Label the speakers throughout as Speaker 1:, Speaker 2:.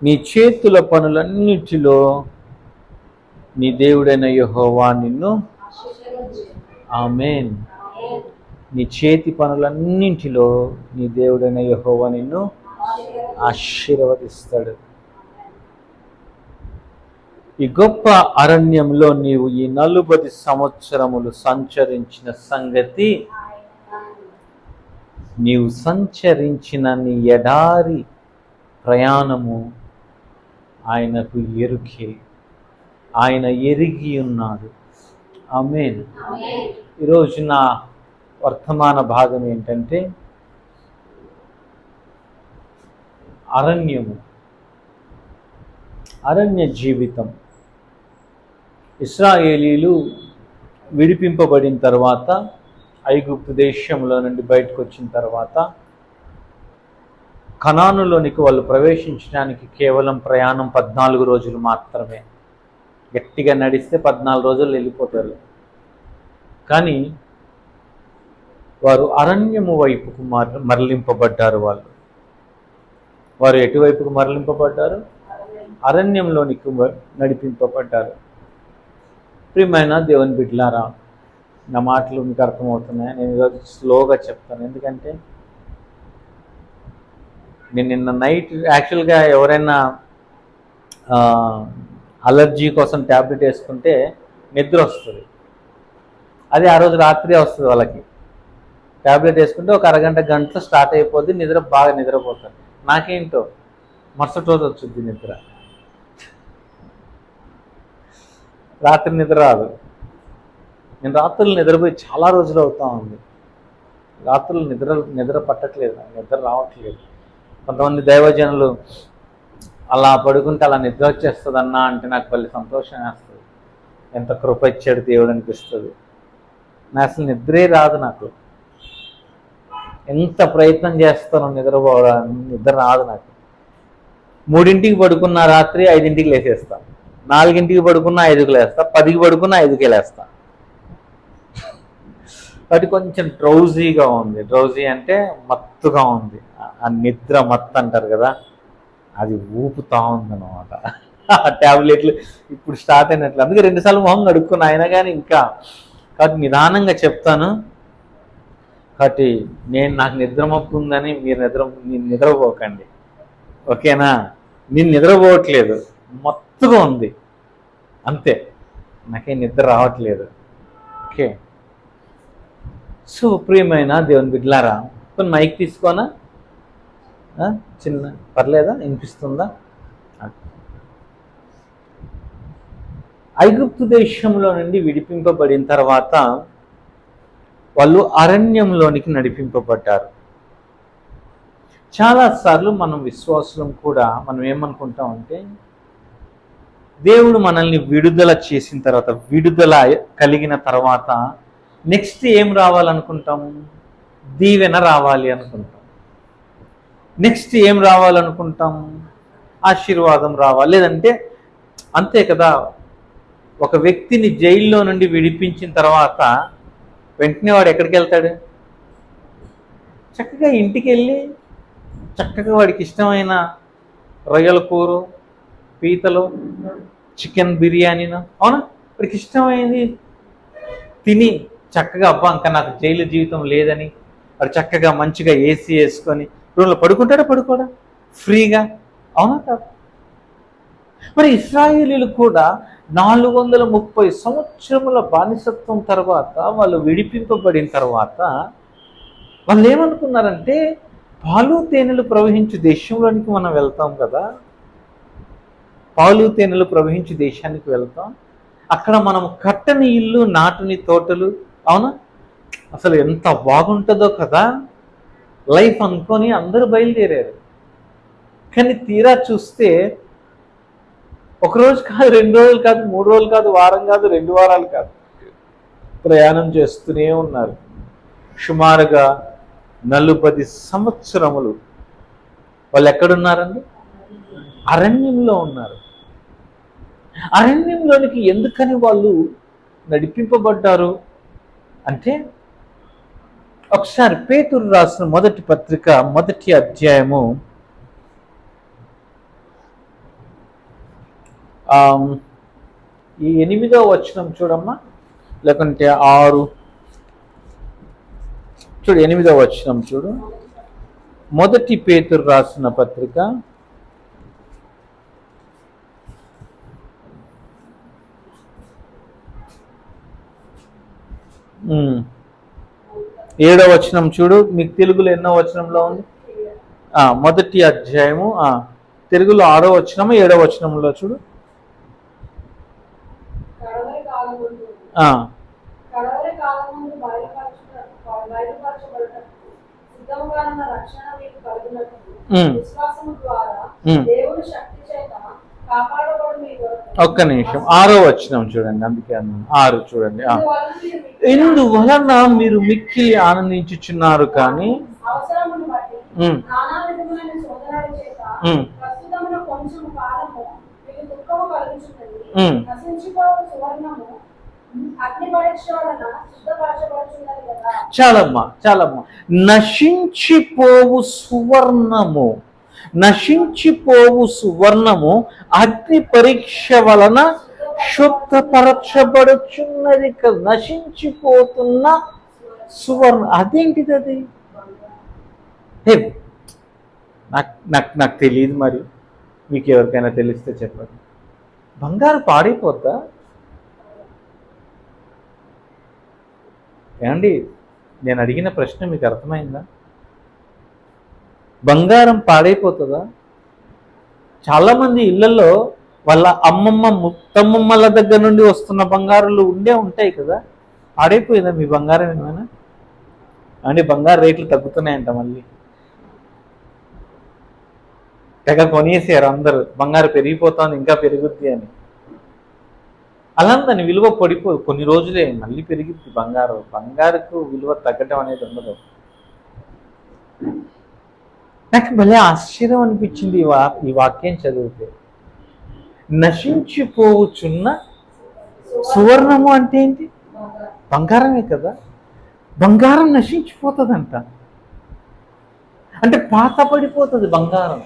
Speaker 1: నీ చేతుల పనులన్నిటిలో నీ దేవుడైన యెహోవా నిన్ను ఆమేన్. నీ చేతి పనులన్నింటిలో నీ దేవుడైన యెహోవా నిన్ను ఆశీర్వదిస్తాడు. ఈ గొప్ప అరణ్యంలో నీవు ఈ 40 సంవత్సరములు సంచరించిన సంగతి, నీవు సంచరించిన నీ ఎడారి ప్రయాణము ఆయనకు ఎరుకే, ఆయన ఎరిగి ఉన్నాడు. ఆమేన్. ఈరోజు నా వర్తమాన భాగం ఏంటంటే అరణ్య జీవితం. ఇశ్రాయేలీలు విడిపింపబడిన తర్వాత, ఐగుప్తు దేశంలో నుండి బయటకు వచ్చిన తర్వాత కనానులోనికి వాళ్ళు ప్రవేశించడానికి కేవలం ప్రయాణం 14 రోజులు మాత్రమే. గట్టిగా నడిస్తే 14 రోజులు వెళ్ళిపోతారు. కానీ వారు అరణ్యము వైపుకు మరలింపబడ్డారు. వారు ఎటువైపుకు మరలింపబడ్డారు? అరణ్యంలోనికి నడిపింపబడ్డారు. ప్రియమైన దేవుని బిడ్డలారా, నా మాటలు మీకు అర్థమవుతున్నాయి. నేను ఈరోజు స్లోగా చెప్తాను, ఎందుకంటే నేను నిన్న నైట్ యాక్చువల్గా ఎవరైనా అలర్జీ కోసం ట్యాబ్లెట్ వేసుకుంటే నిద్ర వస్తుంది. అది ఆ రోజు రాత్రి వస్తుంది వాళ్ళకి. ట్యాబ్లెట్ వేసుకుంటే ఒక అరగంట గంటలో స్టార్ట్ అయిపోద్ది, బాగా నిద్రపోతారు. నాకేంటో మరుసటి రోజు వచ్చింది నిద్ర, రాత్రి నిద్ర రాదు. నేను రాత్రులు నిద్రపోయి చాలా రోజులు అవుతా ఉంది. రాత్రులు నిద్ర పట్టట్లేదు, నిద్ర రావట్లేదు. కొంతమంది దైవజనులు అలా పడుకుంటే అలా నిద్ర వచ్చేస్తుంది అన్నా అంటే నాకు మళ్ళీ సంతోషం వేస్తుంది. ఎంత కృప ఇచ్చాడు దేవుడు అనిపిస్తుంది. నాకు అసలు నిద్రే రాదు. నాకు ఎంత ప్రయత్నం చేస్తాను నిద్ర రాదు నాకు. 3ంటికి పడుకున్న రాత్రి 5ంటికి లేచేస్తా, 4ంటికి పడుకున్న 5కి లేస్తా, 10కి పడుకున్న 5కే లేస్తా. కాబట్టి కొంచెం డ్రౌజీగా ఉంది. డ్రౌజీ అంటే మత్తుగా ఉంది. ఆ నిద్ర మత్తు అంటారు కదా, అది ఊపుతా ఉందన్నమాట. ఆ ట్యాబ్లెట్లు ఇప్పుడు స్టార్ట్ అయినట్లు. అందుకే 2 సార్లు మొహం కడుక్కున్నా, అయినా కానీ ఇంకా. కాబట్టి నిదానంగా చెప్తాను. కాబట్టి నాకు నిద్రమప్పు ఉందని మీరు నిద్రపోకండి, ఓకేనా? నేను నిద్రపోవట్లేదు, మత్తుగా ఉంది అంతే, నాకేం నిద్ర రావట్లేదు. ఓకే. సో ప్రియమైన దేవుని బిడ్డలారా, కొన్ని మైక్ తీసుకోనా? చిన్న పర్లేదా? వినిపిస్తుందా? ఐగుప్తు దేశంలో నుండి విడిపింపబడిన తర్వాత వాళ్ళు అరణ్యంలోనికి నడిపింపబడ్డారు. చాలాసార్లు మనం విశ్వాసులం కూడా మనం ఏమనుకుంటామంటే, దేవుడు మనల్ని విడుదల చేసిన తర్వాత, విడుదల కలిగిన తర్వాత నెక్స్ట్ ఏం రావాలనుకుంటాము? దీవెన రావాలి అనుకుంటాం. నెక్స్ట్ ఏం రావాలనుకుంటాం? ఆశీర్వాదం రావాలి. లేదంటే అంతే కదా, ఒక వ్యక్తిని జైల్లో నుండి విడిపించిన తర్వాత వెంటనే వాడు ఎక్కడికి వెళ్తాడు? చక్కగా ఇంటికి వెళ్ళి చక్కగా వాడికి ఇష్టమైన రొయ్యల కూర, పీతలు, చికెన్ బిర్యానీను, అవునా, వాడికి ఇష్టమైంది తిని చక్కగా, అబ్బా ఇంకా నాకు జైలు జీవితం లేదని వాడు చక్కగా మంచిగా ఏసీ వేసుకొని రూమ్లో పడుకోడా ఫ్రీగా, అవునా కాదు? మరి ఇశ్రాయేలీలు కూడా 430 సంవత్సరముల బానిసత్వం తర్వాత, వాళ్ళు విడిపింపబడిన తర్వాత వాళ్ళు ఏమనుకున్నారంటే, పాలు తేనెలు ప్రవహించే దేశంలోనికి మనం వెళ్తాం కదా, పాలు తేనెలు ప్రవహించే దేశానికి వెళ్తాం, అక్కడ మనం కట్టని ఇల్లు, నాటుని తోటలు, అవునా, అసలు ఎంత బాగుంటుందో కదా లైఫ్ అనుకొని అందరూ బయలుదేరారు. కానీ తీరా చూస్తే 1 రోజు కాదు, 2 రోజులు కాదు, 3 రోజులు కాదు, వారం కాదు, 2 వారాలు కాదు, ప్రయాణం చేస్తూనే ఉన్నారు. సుమారుగా 40 సంవత్సరములు వాళ్ళు ఎక్కడున్నారండి? అరణ్యంలో ఉన్నారు. అరణ్యంలోనికి ఎందుకని వాళ్ళు నడిపింపబడ్డారు అంటే, ఒకసారి పేతురు రాసిన మొదటి పత్రిక 1వ అధ్యాయము ఈ 8వ వచనం చూడమ్మా, లేకుంటే 6 చూడు, 8వ వచనం చూడు. మొదటి పేతురు రాసిన పత్రిక 7వ వచనం చూడు. మీకు తెలుగులో ఎన్నో వచనంలో ఉంది? మొదటి అధ్యాయము తెలుగులో 6వ వచనము 7వ వచనంలో చూడు. ఒక్క నిమిషం, 6వ వచనం చూడండి. అందుకే 6 చూడండి. ఇందువలన మీరు మిక్కిలి ఆనందించుచున్నారు కానీ చాలమ్మా, నశించిపోవు సువర్ణము అగ్ని పరీక్ష వలన శుద్ధపరచబడుచున్నది కదా. నశించిపోతున్న సువర్ణ అదేంటిది? అది నాకు తెలియదు. మరి మీకు ఎవరికైనా తెలిస్తే చెప్పండి. బంగారు పాడైపోద్దా ఏమండి? నేను అడిగిన ప్రశ్న మీకు అర్థమైందా? బంగారం పాడైపోతుందా? చాలామంది ఇళ్లలో వాళ్ళ అమ్మమ్మ ముత్తమ్మమ్మల దగ్గర నుండి వస్తున్న బంగారులు ఉంటాయి కదా, పాడైపోయిందా మీ బంగారం ఏమైనా? అంటే బంగారు రేట్లు తగ్గుతున్నాయంట, మళ్ళీ తెగ కొనేసారు అందరూ. బంగారు పెరిగిపోతుంది, ఇంకా పెరుగుద్ది అని. అలా దాని విలువ పడిపోదు, కొన్ని రోజులే మళ్ళీ పెరిగిద్ది. బంగారుకు విలువ తగ్గడం అనేది ఉండదు. నాకు భలే ఆశ్చర్యం అనిపించింది ఈ వాక్యం చదివితే. నశించిపోవచ్చున్న సువర్ణము అంటే ఏంటి? బంగారమే కదా. బంగారం నశించిపోతుందంట, అంటే పాత పడిపోతుంది బంగారం.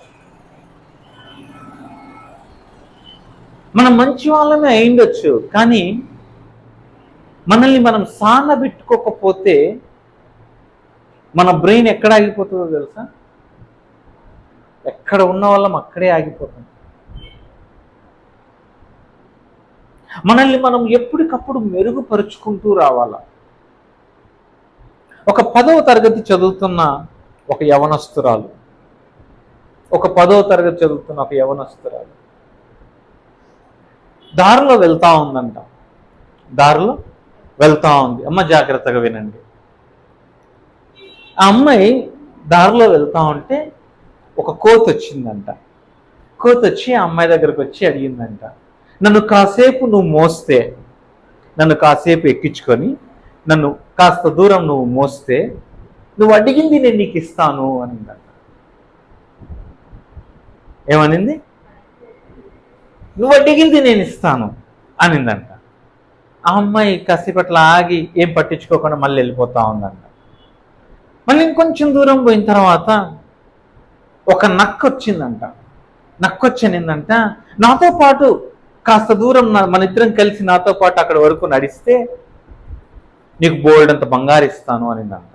Speaker 1: మనం మంచి వాళ్ళమే అయిండొచ్చు, కానీ మనల్ని మనం సానబెట్టుకోకపోతే మన బ్రెయిన్ ఎక్కడ ఆగిపోతుందో తెలుసా? ఎక్కడ ఉన్న వాళ్ళం అక్కడే ఆగిపోతాం. మనల్ని మనం ఎప్పటికప్పుడు మెరుగుపరుచుకుంటూ రావాలా. ఒక 10వ తరగతి చదువుతున్న ఒక యవనస్తురాలు, దారిలో వెళ్తా ఉందంట. అమ్మ జాగ్రత్తగా వినండి. ఆ అమ్మాయి దారిలో వెళ్తా ఉంటే ఒక కోతి వచ్చిందంట. కోతి వచ్చి ఆ అమ్మాయి దగ్గరకు వచ్చి అడిగిందంట, నన్ను కాసేపు నువ్వు మోస్తే, నన్ను కాసేపు ఎక్కించుకొని నన్ను కాస్త దూరం నువ్వు మోస్తే నువ్వు అడిగింది నేను నీకు ఇస్తాను అనిందంట. ఏమనింది? నువ్వు అడిగింది నేను ఇస్తాను అనిందంట. ఆ అమ్మాయి కాసేపట్లా ఆగి ఏం పట్టించుకోకుండా మళ్ళీ వెళ్ళిపోతా ఉందంట. మళ్ళీ ఇంకొంచెం దూరం పోయిన తర్వాత ఒక నక్క వచ్చిందంట. నక్కొచ్చానిందంట, నాతో పాటు కాస్త దూరం మన ఇద్దరం కలిసి నాతో పాటు అక్కడ వరకు నడిస్తే నీకు బోల్డ్ అంత బంగారు ఇస్తాను అనిందంట.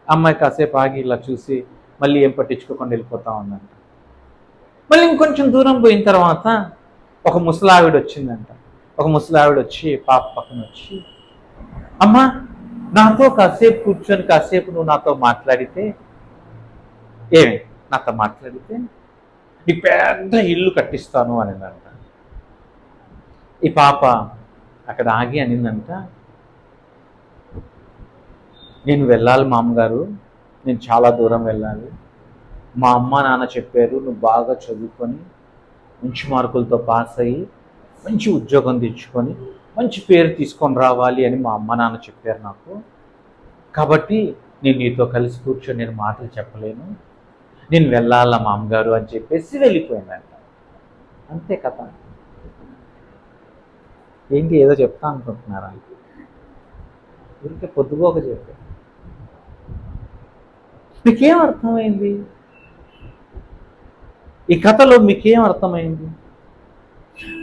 Speaker 1: అమ్మాయి కాసేపు ఆగి ఇలా చూసి మళ్ళీ ఏం పట్టించుకోకుండా వెళ్ళిపోతా ఉందంట. మళ్ళీ ఇంకొంచెం దూరం పోయిన తర్వాత ఒక ముసలావిడ వచ్చిందంట. ఒక ముసలావిడ వచ్చి పాప పక్కన వచ్చి, అమ్మ నాతో కాసేపు కూర్చొని కాసేపు నువ్వు నాతో మాట్లాడితే నీకు పెద్ద ఇల్లు కట్టిస్తాను అనిందంట. ఈ పాప అక్కడ ఆగి అనిందంట, నేను వెళ్ళాలి మామగారు, నేను చాలా దూరం వెళ్ళాలి. మా అమ్మ నాన్న చెప్పారు నువ్వు బాగా చదువుకొని మంచి మార్కులతో పాస్ అయ్యి మంచి ఉద్యోగం తెచ్చుకొని మంచి పేరు తీసుకొని రావాలి అని మా అమ్మ నాన్న చెప్పారు నాకు. కాబట్టి నేను నీతో కలిసి కూర్చొని నేను మాటలు చెప్పలేను, నేను వెళ్ళాలా మామగారు అని చెప్పేసి వెళ్ళిపోయిందంట. అంతే కథ. ఏంటి ఏదో చెప్తా అనుకుంటున్నారా? ఊరికే పొద్దుపోక చెప్పారు. మీకేం అర్థమైంది? ఈ కథలో మీకేం అర్థమైంది?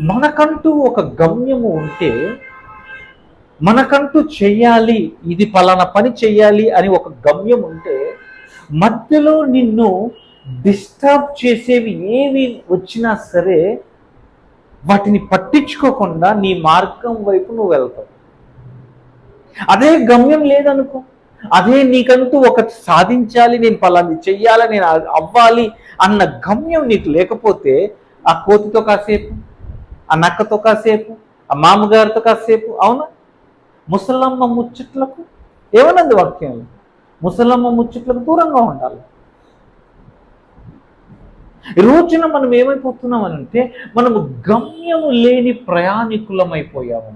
Speaker 1: మనకంటూ ఒక గమ్యము ఉంటే, మనకంటూ చెయ్యాలి, ఇది పలానా పని చెయ్యాలి అని ఒక గమ్యం ఉంటే, మధ్యలో నిన్ను డిస్టర్బ్ చేసేవి ఏవి వచ్చినా సరే వాటిని పట్టించుకోకుండా నీ మార్గం వైపు నువ్వు వెళ్తావు. అదే గమ్యం లేదనుకో, అదే నీకంటూ ఒకటి సాధించాలి, నేను పలాంది చెయ్యాలి, నేను అవ్వాలి అన్న గమ్యం నీకు లేకపోతే, ఆ కోతితో కాసేపు, ఆ నక్కతో కాసేపు, ఆ మామగారితో కాసేపు, అవునా, ముసలమ్మ ముచ్చట్లకు ఏమన్నది వాక్యం, ముసలమ్మ ముచ్చట్లకు దూరంగా ఉండాలి. ఈ రోజున మనం ఏమైపోతున్నామనంటే, మనము గమ్యము లేని ప్రయాణికులమైపోయాము.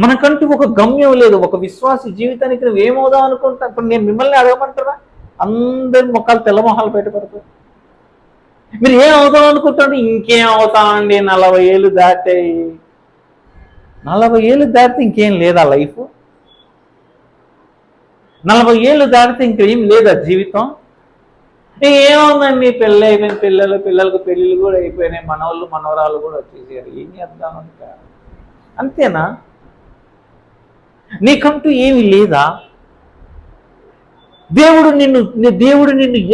Speaker 1: మనకంటూ ఒక గమ్యం లేదు. ఒక విశ్వాస జీవితానికి నువ్వు ఏమవుదాం అనుకుంటా. ఇప్పుడు నేను మిమ్మల్ని అడగమంటారా? అందరి మొక్కలు తెల్ల మొహాలు బయటపడతాయి. మీరు ఏం అవుదాం అనుకుంటారు? ఇంకేం అవుతామండి, 40 ఏళ్ళు దాటాయి. 40 ఏళ్ళు దాటితే ఇంకేం లేదా లైఫ్? 40 ఏళ్ళు దాటితే ఇంకేం లేదా జీవితం? ఏముందండి, పెళ్ళి అయిపోయిన పిల్లలకు పెళ్ళిళ్ళు కూడా అయిపోయినాయి, మనవాళ్ళు మనవరాలు కూడా వచ్చేసారు, ఏం చేద్దామంట, అంతేనా? నీకంటూ ఏమి లేదా? దేవుడు నిన్ను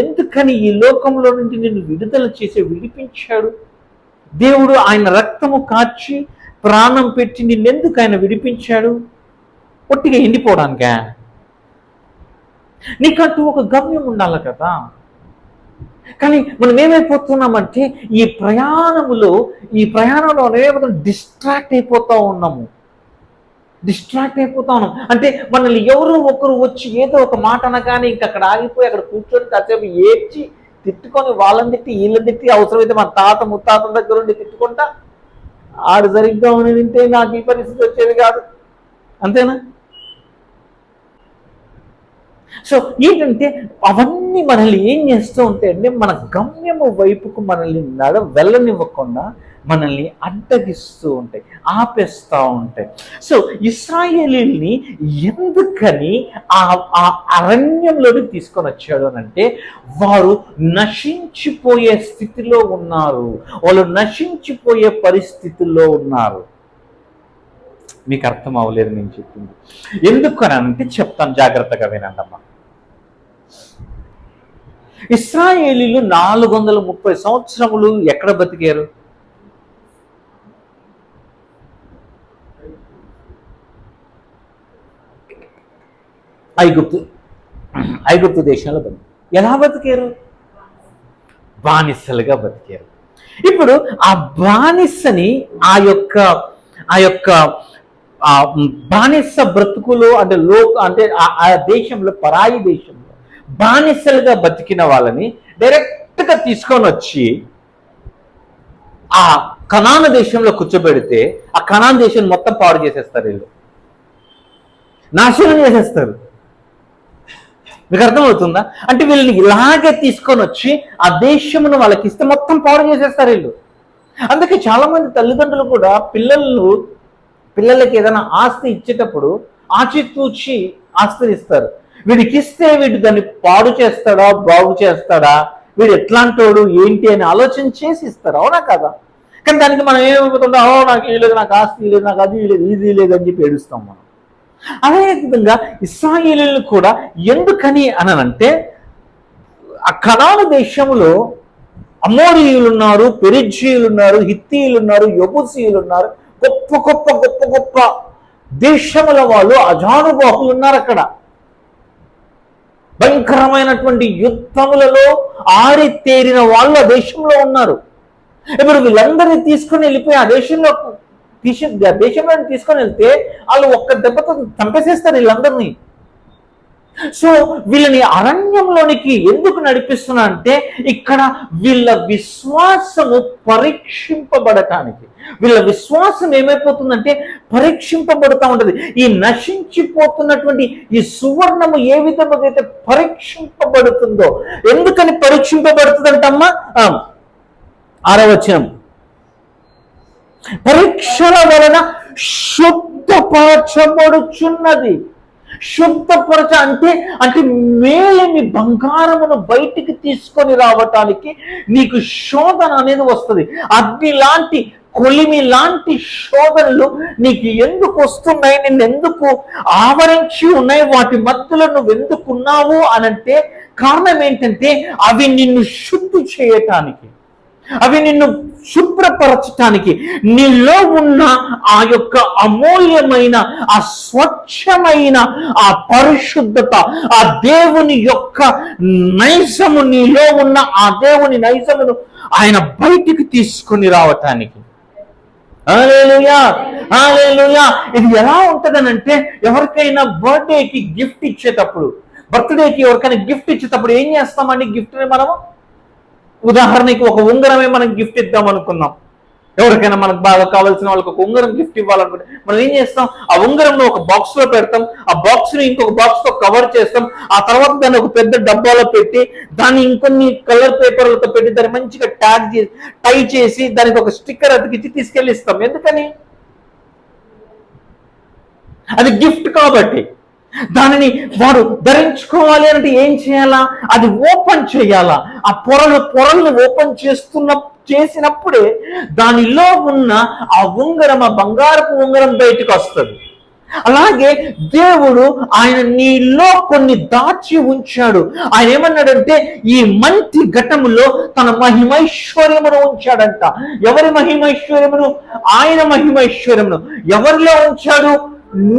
Speaker 1: ఎందుకని ఈ లోకంలో నుంచి నిన్ను విడుదల చేసి విడిపించాడు? దేవుడు ఆయన రక్తము కార్చి ప్రాణం పెట్టి నిన్నెందుకు ఆయన విడిపించాడు? ఒట్టిగా ఎండిపోవడానికా? నీకంటూ ఒక గమ్యం ఉండాలి కదా. కానీ మనం ఏమైపోతున్నామంటే, ఈ ప్రయాణంలో ఏమైనా డిస్ట్రాక్ట్ అయిపోతూ ఉన్నాము. అంటే మనల్ని ఎవరో ఒకరు వచ్చి ఏదో ఒక మాట అనగానే ఇంక అక్కడ ఆగిపోయి అక్కడ కూర్చొని కాసేపు ఏడ్చి తిట్టుకొని, వాళ్ళని తిట్టి వీళ్ళని తిట్టి, అవసరమైతే మన తాత ముత్తాతల దగ్గర ఉండి తిట్టుకుంటా, ఆడు సరిగ్గా ఉండి తింటే నాకు ఈ పరిస్థితి వచ్చేది కాదు, అంతేనా? సో ఏంటంటే, అవన్నీ మనల్ని ఏం చేస్తూ ఉంటాయంటే, మన గమ్యము వైపుకు మనల్ని వెళ్ళనివ్వకుండా మనల్ని అడ్డగిస్తూ ఉంటాయి, ఆపేస్తూ ఉంటాయి. సో ఇశ్రాయేలీల్ని ఎందుకని ఆ అరణ్యంలోకి తీసుకొని వచ్చాడు అనంటే, వారు నశించిపోయే స్థితిలో ఉన్నారు, వాళ్ళు నశించిపోయే పరిస్థితుల్లో ఉన్నారు. మీకు అర్థం అవ్వలేదు నేను చెప్పింది. ఎందుకని అంటే చెప్తాను, జాగ్రత్తగా వినండమ్మా. ఇశ్రాయేలీలు 430 సంవత్సరములు ఎక్కడ బతికారు? ఐగుప్తు దేశంలో బతికారు. ఎలా బతికారు? బానిసలుగా బతికారు. ఇప్పుడు ఆ బానిసని ఆ యొక్క బానిస బ్రతుకులో అంటే ఆ దేశంలో, పరాయి దేశంలో బానిసలుగా బతికిన వాళ్ళని డైరెక్ట్గా తీసుకొని వచ్చి ఆ కనాను దేశంలో కూర్చోబెడితే, ఆ కనాను దేశం మొత్తం పాడు చేసేస్తారు, వీళ్ళు నాశనం చేసేస్తారు. మీకు అర్థమవుతుందా? అంటే వీళ్ళని ఇలాగే తీసుకొని వచ్చి ఆ దేశమును వాళ్ళకి ఇస్తే మొత్తం పాడు చేసేస్తారు వీళ్ళు. అందుకే చాలా మంది తల్లిదండ్రులు కూడా పిల్లలకి ఏదైనా ఆస్తి ఇచ్చేటప్పుడు ఆచితూచి ఆస్తిని ఇస్తారు. వీడికి ఇస్తే వీడు దాన్ని పాడు చేస్తాడా, బాగు చేస్తాడా, వీడు ఎట్లాంటోడు ఏంటి అని ఆలోచన చేసి ఇస్తారు, అవునా కదా? కానీ దానికి మనం ఏమైపోతుందో, నాకు ఈ లేదు, నాకు ఆస్తి లేదు, నాకు అది లేదు, ఇది లేదు అని చెప్పి ఏడుస్తాం మనం. అదే విధంగా ఇశ్రాయేలీయులు కూడా ఎందుకని అనంటే, ఆ కనాను దేశంలో అమోరీయులు ఉన్నారు, పెరిజ్జీయులు ఉన్నారు, హిత్తీయులు ఉన్నారు, యెబూసీయులు ఉన్నారు, గొప్ప గొప్ప గొప్ప గొప్ప దేశముల వాళ్ళు, అజానుబాహులు ఉన్నారు అక్కడ. భయంకరమైనటువంటి యుద్ధములలో ఆరితేరిన వాళ్ళు ఆ దేశంలో ఉన్నారు. ఇప్పుడు వీళ్ళందరినీ తీసుకుని వెళ్ళిపోయి ఆ దేశంలో తీసుకొని వెళ్తే వాళ్ళు ఒక్క దెబ్బతో చంపేసేస్తారు వీళ్ళందరినీ. సో వీళ్ళని అరణ్యంలోనికి ఎందుకు నడిపిస్తున్నా అంటే, ఇక్కడ వీళ్ళ విశ్వాసము పరీక్షింపబడటానికి. వీళ్ళ విశ్వాసం ఏమైపోతుందంటే పరీక్షింపబడుతూ ఉంటుంది. ఈ నశించిపోతున్నటువంటి ఈ సువర్ణము ఏ విధంగా అయితే పరీక్షింపబడుతుందో, ఎందుకని పరీక్షింపబడుతుందంటమ్మా? 6వ వచనం, పరీక్షల వలన శుద్ధపరచబడుచున్నది. శుద్ధపరచ అంటే మేలిమి బంగారమును బయటికి తీసుకొని రావటానికి నీకు శోధన అనేది వస్తుంది. అగ్ని లాంటి కొలిమి లాంటి శోధనలు నీకు ఎందుకు వస్తున్నాయి, నిన్ను ఎందుకు ఆవరించి ఉన్నాయి, వాటి మధ్యలో నువ్వు ఎందుకున్నావు అనంటే కారణం ఏంటంటే అవి నిన్ను శుద్ధి చేయటానికి, అవి నిన్ను శుభ్రపరచటానికి, నీలో ఉన్న ఆ యొక్క అమూల్యమైన, ఆ స్వచ్ఛమైన, ఆ పరిశుద్ధత, ఆ దేవుని యొక్క నైజము, నీలో ఉన్న ఆ దేవుని నైజమును ఆయన బయటికి తీసుకుని రావటానికి. హల్లెలూయా, హల్లెలూయా. ఇది ఎలా ఉంటదనంటే ఎవరికైనా బర్త్డేకి గిఫ్ట్ ఇచ్చేటప్పుడు, బర్త్డేకి ఎవరికైనా గిఫ్ట్ ఇచ్చేటప్పుడు ఏం చేస్తామండి? గిఫ్ట్ని మనము ఉదాహరణకి ఒక ఉంగరమే మనం గిఫ్ట్ ఇద్దాం అనుకున్నాం. ఎవరికైనా మనకు బాగా కావాల్సిన వాళ్ళకి ఒక ఉంగరం గిఫ్ట్ ఇవ్వాలనుకుంటే మనం ఏం చేస్తాం? ఆ ఉంగరంలో ఒక బాక్స్ లో పెడతాం, ఆ బాక్స్ ని ఇంకొక బాక్స్ తో కవర్ చేస్తాం, ఆ తర్వాత దాన్ని ఒక పెద్ద డబ్బాలో పెట్టి దాన్ని ఇంకొన్ని కలర్ పేపర్లతో పెట్టి దాన్ని మంచిగా ట్యాగ్ చేసి టై చేసి దానికి ఒక స్టిక్కర్ అతికిచ్చి తీసుకెళ్ళి ఇస్తాం. ఎందుకని? అది గిఫ్ట్ కాబట్టి. దానిని వాడు ధరించుకోవాలి అంటే ఏం చేయాలా? అది ఓపెన్ చేయాలా. ఆ పొరల్ని ఓపెన్ చేసినప్పుడే దానిలో ఉన్న ఆ ఉంగరం, ఆ బంగారపు ఉంగరం బయటకు వస్తుంది. అలాగే దేవుడు ఆయన నీలో కొన్ని దాచి ఉంచాడు. ఆయన ఏమన్నాడంటే ఈ మంచి ఘటములో తన మహిమైశ్వర్యమును ఉంచాడంట. ఎవరి మహిమైశ్వర్యమును? ఆయన మహిమైశ్వర్యమును ఎవరిలో ఉంచాడు?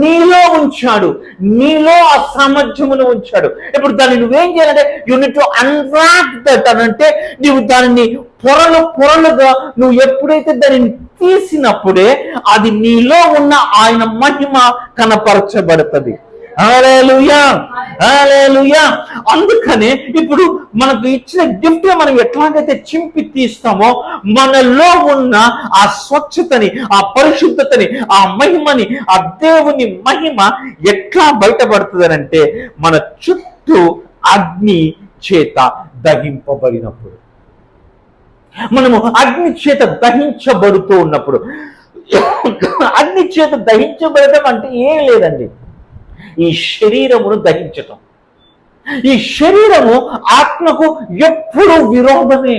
Speaker 1: నీలో ఉంచాడు. నీలో ఆ సామర్థ్యమును ఉంచాడు. ఇప్పుడు దాన్ని నువ్వేం చేయాలంటే యూనిట్ టు అన్రాప్ దట్ అనంటే నువ్వు దానిని పొరలుగా నువ్వు ఎప్పుడైతే దానిని తీసినప్పుడే అది నీలో ఉన్న ఆయన మహిమ కనపరచబడుతుంది. హల్లెలూయా, హల్లెలూయా. అందుకనే ఇప్పుడు మనకు ఇచ్చిన గిఫ్ట్ మనం ఎట్లాగైతే చింపి తీస్తామో మనలో ఉన్న ఆ స్వచ్ఛతని, ఆ పరిశుద్ధతని, ఆ మహిమని, ఆ దేవుని మహిమ ఎట్లా బయటపడుతుందనంటే మన చుట్టూ అగ్ని చేత దహింపబడినప్పుడు, మనము అగ్ని చేత దహించబడుతూ ఉన్నప్పుడు. అగ్ని చేత దహించబడటం అంటే ఏం లేదండి, ఈ శరీరమును దహించటం. ఈ శరీరము ఆత్మకు ఎప్పుడు విరోధమే.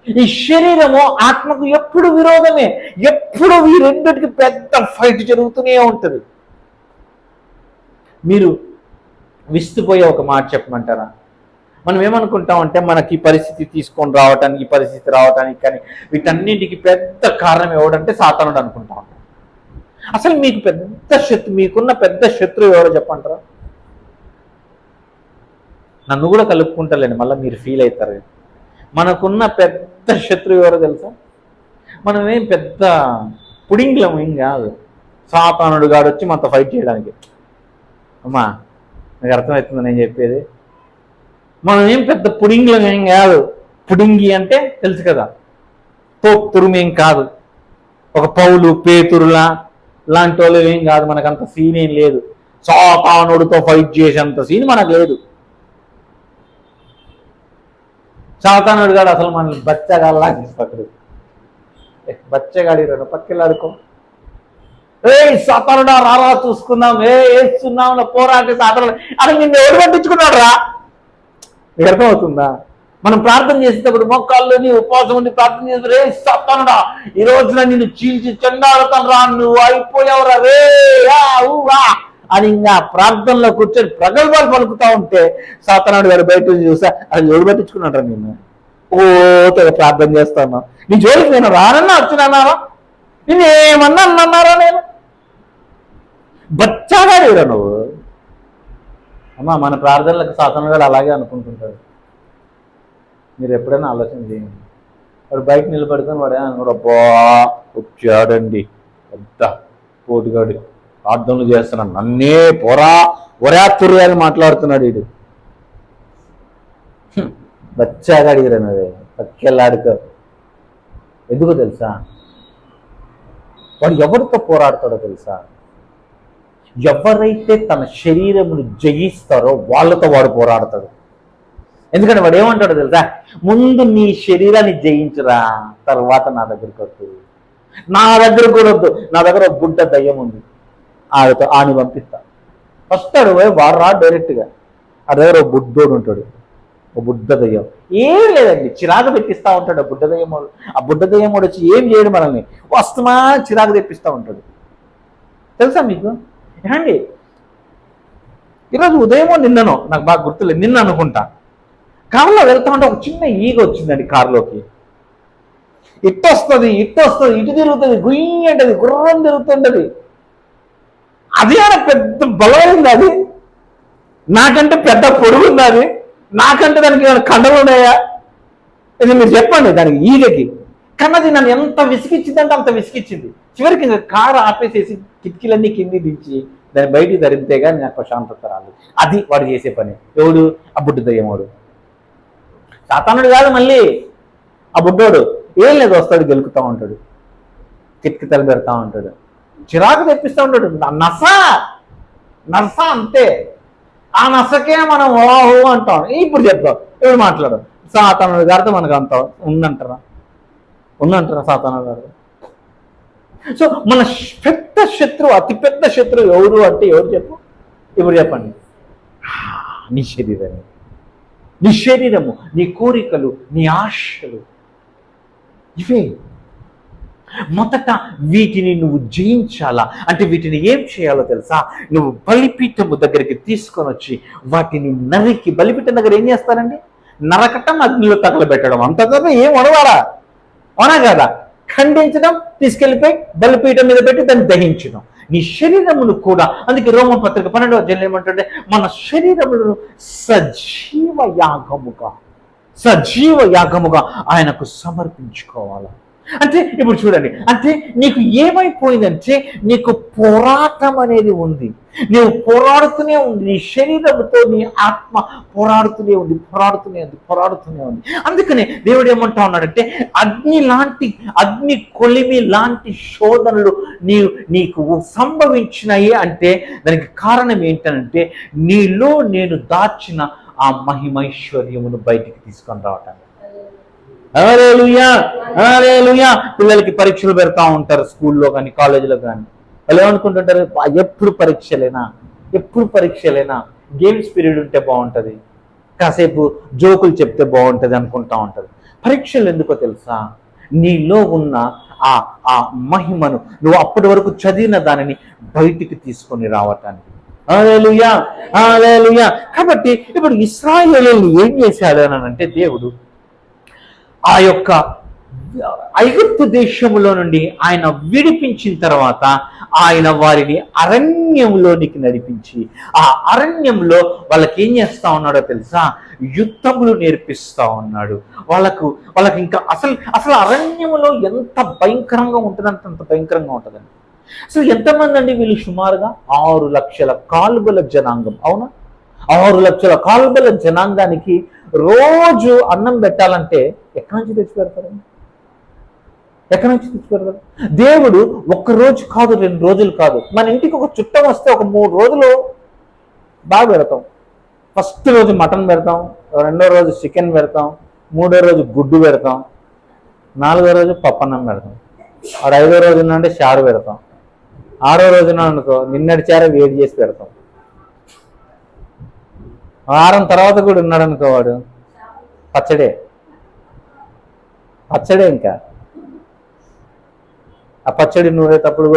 Speaker 1: ఈ శరీరము ఆత్మకు ఎప్పుడు విరోధమే. ఎప్పుడు ఈ రెండిటికి పెద్ద ఫైట్ జరుగుతూనే ఉంటుంది. మీరు విస్తుపోయే ఒక మాట చెప్పమంటారా? మనం ఏమనుకుంటామంటే మనకి పరిస్థితి తీసుకొని రావటానికి, పరిస్థితి రావటానికి, కానీ వీటన్నింటికి పెద్ద కారణం ఎవడంటే సాతానుడు అనుకుంటా ఉంటాం. అసలు మీకు మీకున్న పెద్ద శత్రువు ఎవరో చెప్పంటారా? నన్ను కూడా కలుపుకుంటలేండి, మళ్ళీ మీరు ఫీల్ అవుతారు. మనకున్న పెద్ద శత్రువు ఎవరో తెలుసా? మనమేం పెద్ద పుడింగ్లం ఏం కాదు. సాతానుడు గాడు వచ్చి మనతో ఫైట్ చేయడానికి. అమ్మా నాకు అర్థమవుతుంది నేను చెప్పేది. మనం ఏం పెద్ద పుడింగ్లం ఏం కాదు. పుడింగి అంటే తెలుసు కదా, తోపుతురుమేం కాదు. ఒక పౌలు పేతురులా లాంటి వాళ్ళు ఏం కాదు. మనకంత సీన్ ఏం లేదు. సాతానుడితో ఫైట్ చేసేంత సీన్ మనకు లేదు. సాతానుడు గాడు అసలు మనల్ని బచ్చగాళ్ళ పక్కడు. బచ్చగాడి రండి పక్కలాడుకో. సాతానుడా రారా చూసుకుందాం, వేస్తున్నాం పోరాటే సాతానుడు అని నిన్ను ఎవరు పట్టించుకున్నాడు రా? నీకు అర్థమవుతుందా? మనం ప్రార్థన చేసేటప్పుడు మొక్కాల్లోని ఉపవాసం ఉండి ప్రార్థన చేస్తే సాతానుడా ఈ రోజున నిన్ను చీల్చి చెండాడుతాను రా, నువ్వు అయిపోయావురా రే అని ఇంకా ప్రార్థనలో కూర్చొని ప్రగల్భాలు పలుకుతా ఉంటే సాతానుడు గారు బయట చూసా అది ఎవరు పట్టించుకున్నాడు రా నిన్ను? తెగ ప్రార్థన చేస్తాను, నీ జోలికి నేను రానన్నా వచ్చినారా, నేను ఏమన్నా అన్నారా? నేను బచ్చాగాడిరా నువ్వు. అమ్మా మన ప్రార్థనలకు సాతానుడు గారు అలాగే అనుకుంటుంటాడు. మీరు ఎప్పుడైనా ఆలోచన చేయండి. వాడు బయట నిలబడుకొని వాడే అనుకోడు, అబ్బా వచ్చాడండి పెద్ద పోటుగాడు, ప్రార్థనలు చేస్తున్నాడు, నన్నే పొరాతురు అని మాట్లాడుతున్నాడు వీడు. బచ్చాగా అడిగిరాను అదే పక్కెళ్ళాడుకో. ఎందుకో తెలుసా? వాడు ఎవరితో పోరాడతాడో తెలుసా? ఎవరైతే తన శరీరమును జయిస్తారో వాళ్ళతో వాడు పోరాడతాడు. ఎందుకంటే వాడు ఏమంటాడో తెలుసా? ముందు నీ శరీరాన్ని జయించురా, తర్వాత నా దగ్గరికి వద్దు, నా దగ్గర కూడా వద్దు, నా దగ్గర ఒక గుడ్డ దయ్యం ఉంది, ఆని పంపిస్తా. వస్తాడు వాడు రా డైరెక్ట్గా. ఆ దగ్గర ఒక బుద్ధోడు ఉంటాడు, ఓ బుడ్డ దయ్యం. ఏం లేదండి, చిరాకు తెప్పిస్తూ ఉంటాడు ఆ బుడ్డ దయ్యమోడు. ఆ బుడ్డ దయ్యమోడు వచ్చి ఏం చేయడు మనల్ని, వస్తున్నా చిరాకు తెప్పిస్తూ ఉంటాడు. తెలుసా మీకు? ఏమండి, ఈరోజు ఉదయమో నిన్ననో నాకు బాగా గుర్తులేదు, నిన్న అనుకుంటా, కారులో వెళ్తా ఉంటే ఒక చిన్న ఈగ వచ్చిందండి కారులోకి. ఇటు వస్తుంది ఇటు తిరుగుతుంది, గుయ్యి అంటది, గుర్రం తిరుగుతుంటది. అది అని పెద్ద బలమైంది, అది నాకంటే పెద్ద పొడుగుంది, అది నాకంటే దానికి ఏమైనా కండలు ఉన్నాయా? ఇది మీరు చెప్పండి దానికి, ఈగకి. కానీ అది నన్ను ఎంత విసిగిచ్చిందంటే అంత విసిగిచ్చింది. చివరికి ఇంకా కారు ఆపేసేసి కిటికీలన్నీ కింది దించి దాన్ని బయటికి ధరితే కానీ నాకు ప్రశాంతత రాలేదు. అది వాడు చేసే పని. ఎవడు? ఆ బుడ్డు దయ్యమోడు. సాతానుడు కాదు, మళ్ళీ ఆ బుడ్డోడు ఏం లేదు, వస్తాడు, గెలుకుతూ ఉంటాడు, కిటికీ తల పెడతా ఉంటాడు, చిరాకు తెప్పిస్తూ ఉంటాడు. నస అంతే. ఆ నసకే మనం ఓహో అంటాం. ఇప్పుడు చెప్తాం, ఇప్పుడు మాట్లాడు. సాతానుడు గారితో మనకు అంత ఉందంటారా సాతానుడు గారు? సో మన పెద్ద శత్రువు, అతి పెద్ద శత్రువు ఎవరు అంటే ఎవరు చెప్పు? ఇప్పుడు చెప్పండి. నీ శరీరము, నీ కోరికలు, నీ ఆశలు, ఇవే. మొదట వీటిని నువ్వు జయించాలా అంటే వీటిని ఏం చేయాలో తెలుసా? నువ్వు బలిపీఠము దగ్గరికి తీసుకొని వచ్చి వాటిని నరికి, బలిపీఠం దగ్గర ఏం చేస్తారండి? నరకటం, అగ్నిలో తగలబెట్టడం, అంత ఏం వడవాలా? అవునా కదా? ఖండించడం, తీసుకెళ్ళిపోయి బలిపీఠం మీద పెట్టి దాన్ని దహించడం. నీ శరీరమును కూడా, అందుకే రోమన్ పత్రిక 12వ అధ్యాయంలో ఏమంటుంటే, మన శరీరములను సజీవ యాగముగా ఆయనకు సమర్పించుకోవాలి. అంటే ఇప్పుడు చూడండి, అంటే నీకు ఏమైపోయిందంటే నీకు పోరాటం అనేది ఉంది, నీవు పోరాడుతూనే ఉంది, నీ శరీరంతో నీ ఆత్మ పోరాడుతూనే ఉంది. అందుకనే దేవుడు ఏమంటా ఉన్నాడంటే, అగ్ని కొలిమి లాంటి శోధనలు నీకు సంభవించినాయి అంటే దానికి కారణం ఏంటంటే నీలో నేను దాచిన ఆ మహిమైశ్వర్యమును బయటికి తీసుకొని రావటానికి. హల్లెలూయా. పిల్లలకి పరీక్షలు పెడతా ఉంటారు స్కూల్లో కానీ కాలేజీలో కానీ. వాళ్ళు ఏమనుకుంటుంటారు? ఎప్పుడు పరీక్షలేనా, గేమ్స్ పీరియడ్ ఉంటే బాగుంటుంది, కాసేపు జోకులు చెప్తే బాగుంటుంది అనుకుంటా ఉంటారు. పరీక్షలు ఎందుకో తెలుసా? నీలో ఉన్న ఆ మహిమను, నువ్వు అప్పటి వరకు చదివిన దానిని బయటికి తీసుకొని రావటానికి. హల్లెలూయా. కాబట్టి ఇప్పుడు ఇశ్రాయేలీయులు ఏం చేశాడు అని అంటే, దేవుడు ఆ యొక్క ఐగుప్తు దేశములో నుండి ఆయన విడిపించిన తర్వాత ఆయన వారిని అరణ్యంలోనికి నడిపించి, ఆ అరణ్యంలో వాళ్ళకి ఏం చేస్తా ఉన్నాడో తెలుసా? యుద్ధములు నేర్పిస్తా ఉన్నాడు వాళ్ళకి. ఇంకా అసలు అరణ్యములో ఎంత భయంకరంగా ఉంటుందంటే అంత భయంకరంగా ఉంటుందండి. అసలు ఎంతమంది అండి వీళ్ళు? సుమారుగా 6 లక్షల కాల్బల జనాంగం. అవునా? 6 లక్షల కాల్బల జనాంగానికి రోజు అన్నం పెట్టాలంటే ఎక్కడి నుంచి తెచ్చి పెడతారు? దేవుడు 1 రోజు కాదు, 2 రోజులు కాదు. మన ఇంటికి ఒక చుట్టం వస్తే ఒక 3 రోజులు బాగా పెడతాం. ఫస్ట్ రోజు మటన్ పెడతాం, 2వ రోజు చికెన్ పెడతాం, 3వ రోజు గుడ్డు పెడతాం, 4వ రోజు పప్పన్నం పెడతాం, 5వ రోజు అంటే చారు పెడతాం, 6వ రోజున అనుకో నిన్నటి చార వేడి చేసి పెడతాం. వారం తర్వాత కూడా ఉన్నాడు అనుకో వాడు పచ్చడే. ఇంకా ఆ పచ్చడి నూరేటప్పుడు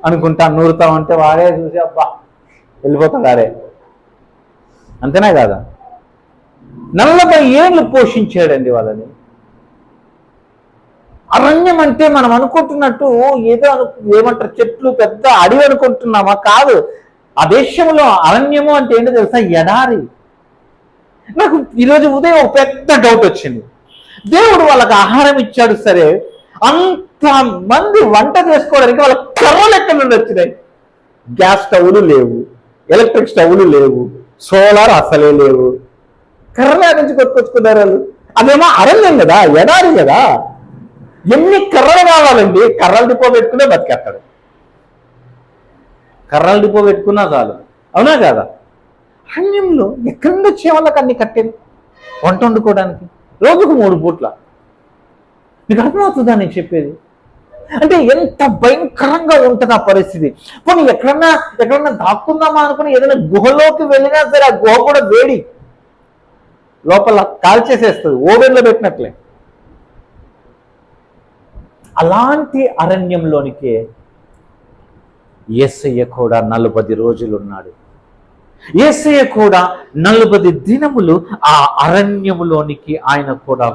Speaker 1: అనుకుంటా నూరుతామంటే వాడే చూసి అబ్బా వెళ్ళిపోతాడు ఆడే. అంతేనా కాదా? 40 ఏళ్ళు పోషించాడండి వాళ్ళని. అరణ్యం అంటే మనం అనుకుంటున్నట్టు ఏదో ఏమంటారు, చెట్లు పెద్ద అడవి అనుకుంటున్నామా? కాదు. ఆ దేశంలో అరణ్యము అంటే ఏంటో తెలుసా? ఎడారి. నాకు ఈరోజు ఉదయం ఒక పెద్ద డౌట్ వచ్చింది. దేవుడు వాళ్ళకి ఆహారం ఇచ్చాడు సరే, అంతమంది వంట చేసుకోవడానికి వాళ్ళ కర్రలు ఎక్కడి నుండి వచ్చినాయి? గ్యాస్ స్టవ్లు లేవు, ఎలక్ట్రిక్ స్టవ్లు లేవు, సోలార్ అసలే లేవు. కర్రలు ఎక్కడి నుంచి కొట్టుకొచ్చుకున్నారు వాళ్ళు? అదేమో అరణ్యం కదా, ఎడారి కదా. ఎన్ని కర్రలు కావాలండి? కర్రలు డిపో పెట్టుకునే బతికేస్తాడు. కర్రలు డిపో పెట్టుకున్నా చాలు. అవునా కదా? అరణ్యంలో ఎక్కడి నుండి వచ్చే వాళ్ళకి అన్ని కట్టేది వంట వండుకోవడానికి, రోజుకు 3 పూట్ల. మీకు అర్థమవుతుందా నేను చెప్పేది? అంటే ఎంత భయంకరంగా ఉంటుంది ఆ పరిస్థితి. పోనీ ఎక్కడన్నా దాక్కుందామా అనుకుని ఏదైనా గుహలోకి వెళ్ళినా సరే ఆ గుహ కూడా వేడి. లోపల కాల్చేసేస్తుంది, ఓవెన్లో పెట్టినట్లే. అలాంటి అరణ్యంలోనికే యేసయ్య కూడా 40 రోజులు ఉన్నాడు. యేసయ్య కూడా 40 దినములు ఆ అరణ్యములోనికి ఆయన కూడా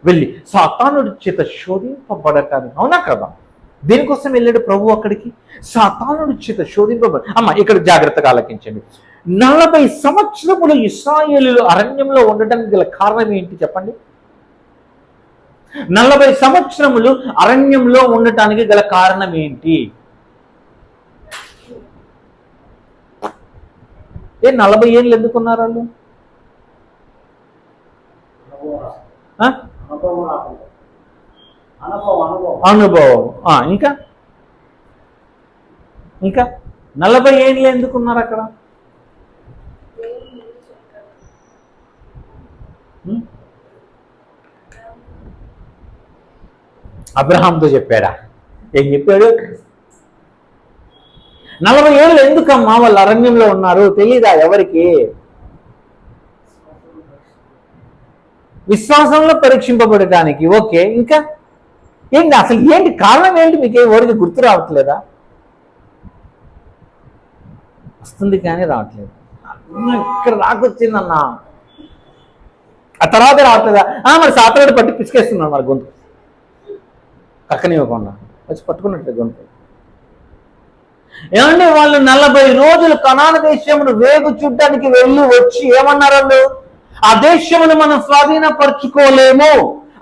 Speaker 1: వెళ్ళి సాతానుడి చేత శోధింపబడటానికి. అవునా కదా? దేనికోసం వెళ్ళాడు ప్రభు అక్కడికి? సాతానుడి చేత శోధింపబడ. ఇక్కడ జాగ్రత్తగా ఆలకించండి. 40 సంవత్సరములు ఇశ్రాయేలీయులు అరణ్యంలో ఉండటానికి గల కారణం ఏంటి చెప్పండి? 40 సంవత్సరములు అరణ్యంలో ఉండటానికి గల కారణం ఏంటి? 40 ఏళ్ళు ఎందుకున్నారు వాళ్ళు? అనుభవం. ఇంకా 40 ఏళ్ళు ఎందుకున్నారు అక్కడ? అబ్రహాంతో చెప్పాడా? ఏం చెప్పాడు? 40 ఏళ్ళు ఎందుకమ్మా వాళ్ళు అరణ్యంలో ఉన్నారు తెలీదా ఎవరికి? విశ్వాసంలో పరీక్షింపబడటానికి. ఓకే, ఇంకా ఏంటి అసలు? ఏంటి కారణం? ఏంటి మీకు ఎవరికి గుర్తు రావట్లేదా? వస్తుంది కానీ రావట్లేదు. ఇక్కడ రాకొచ్చిందన్నా, ఆ తర్వాత రావట్లేదా? మరి సాతరాడు పట్టి పిసికేస్తున్నాడు మరి గొంతు కక్కనివ్వకుండా వచ్చి పట్టుకున్నట్టు గొంతు. ఏమంటే వాళ్ళు 40 రోజులు కనాను దేశమును వేగు చూడ్డానికి వెళ్ళి వచ్చి ఏమన్నారు వాళ్ళు? ఆ దేశమును మనం స్వాధీనపరచుకోలేము,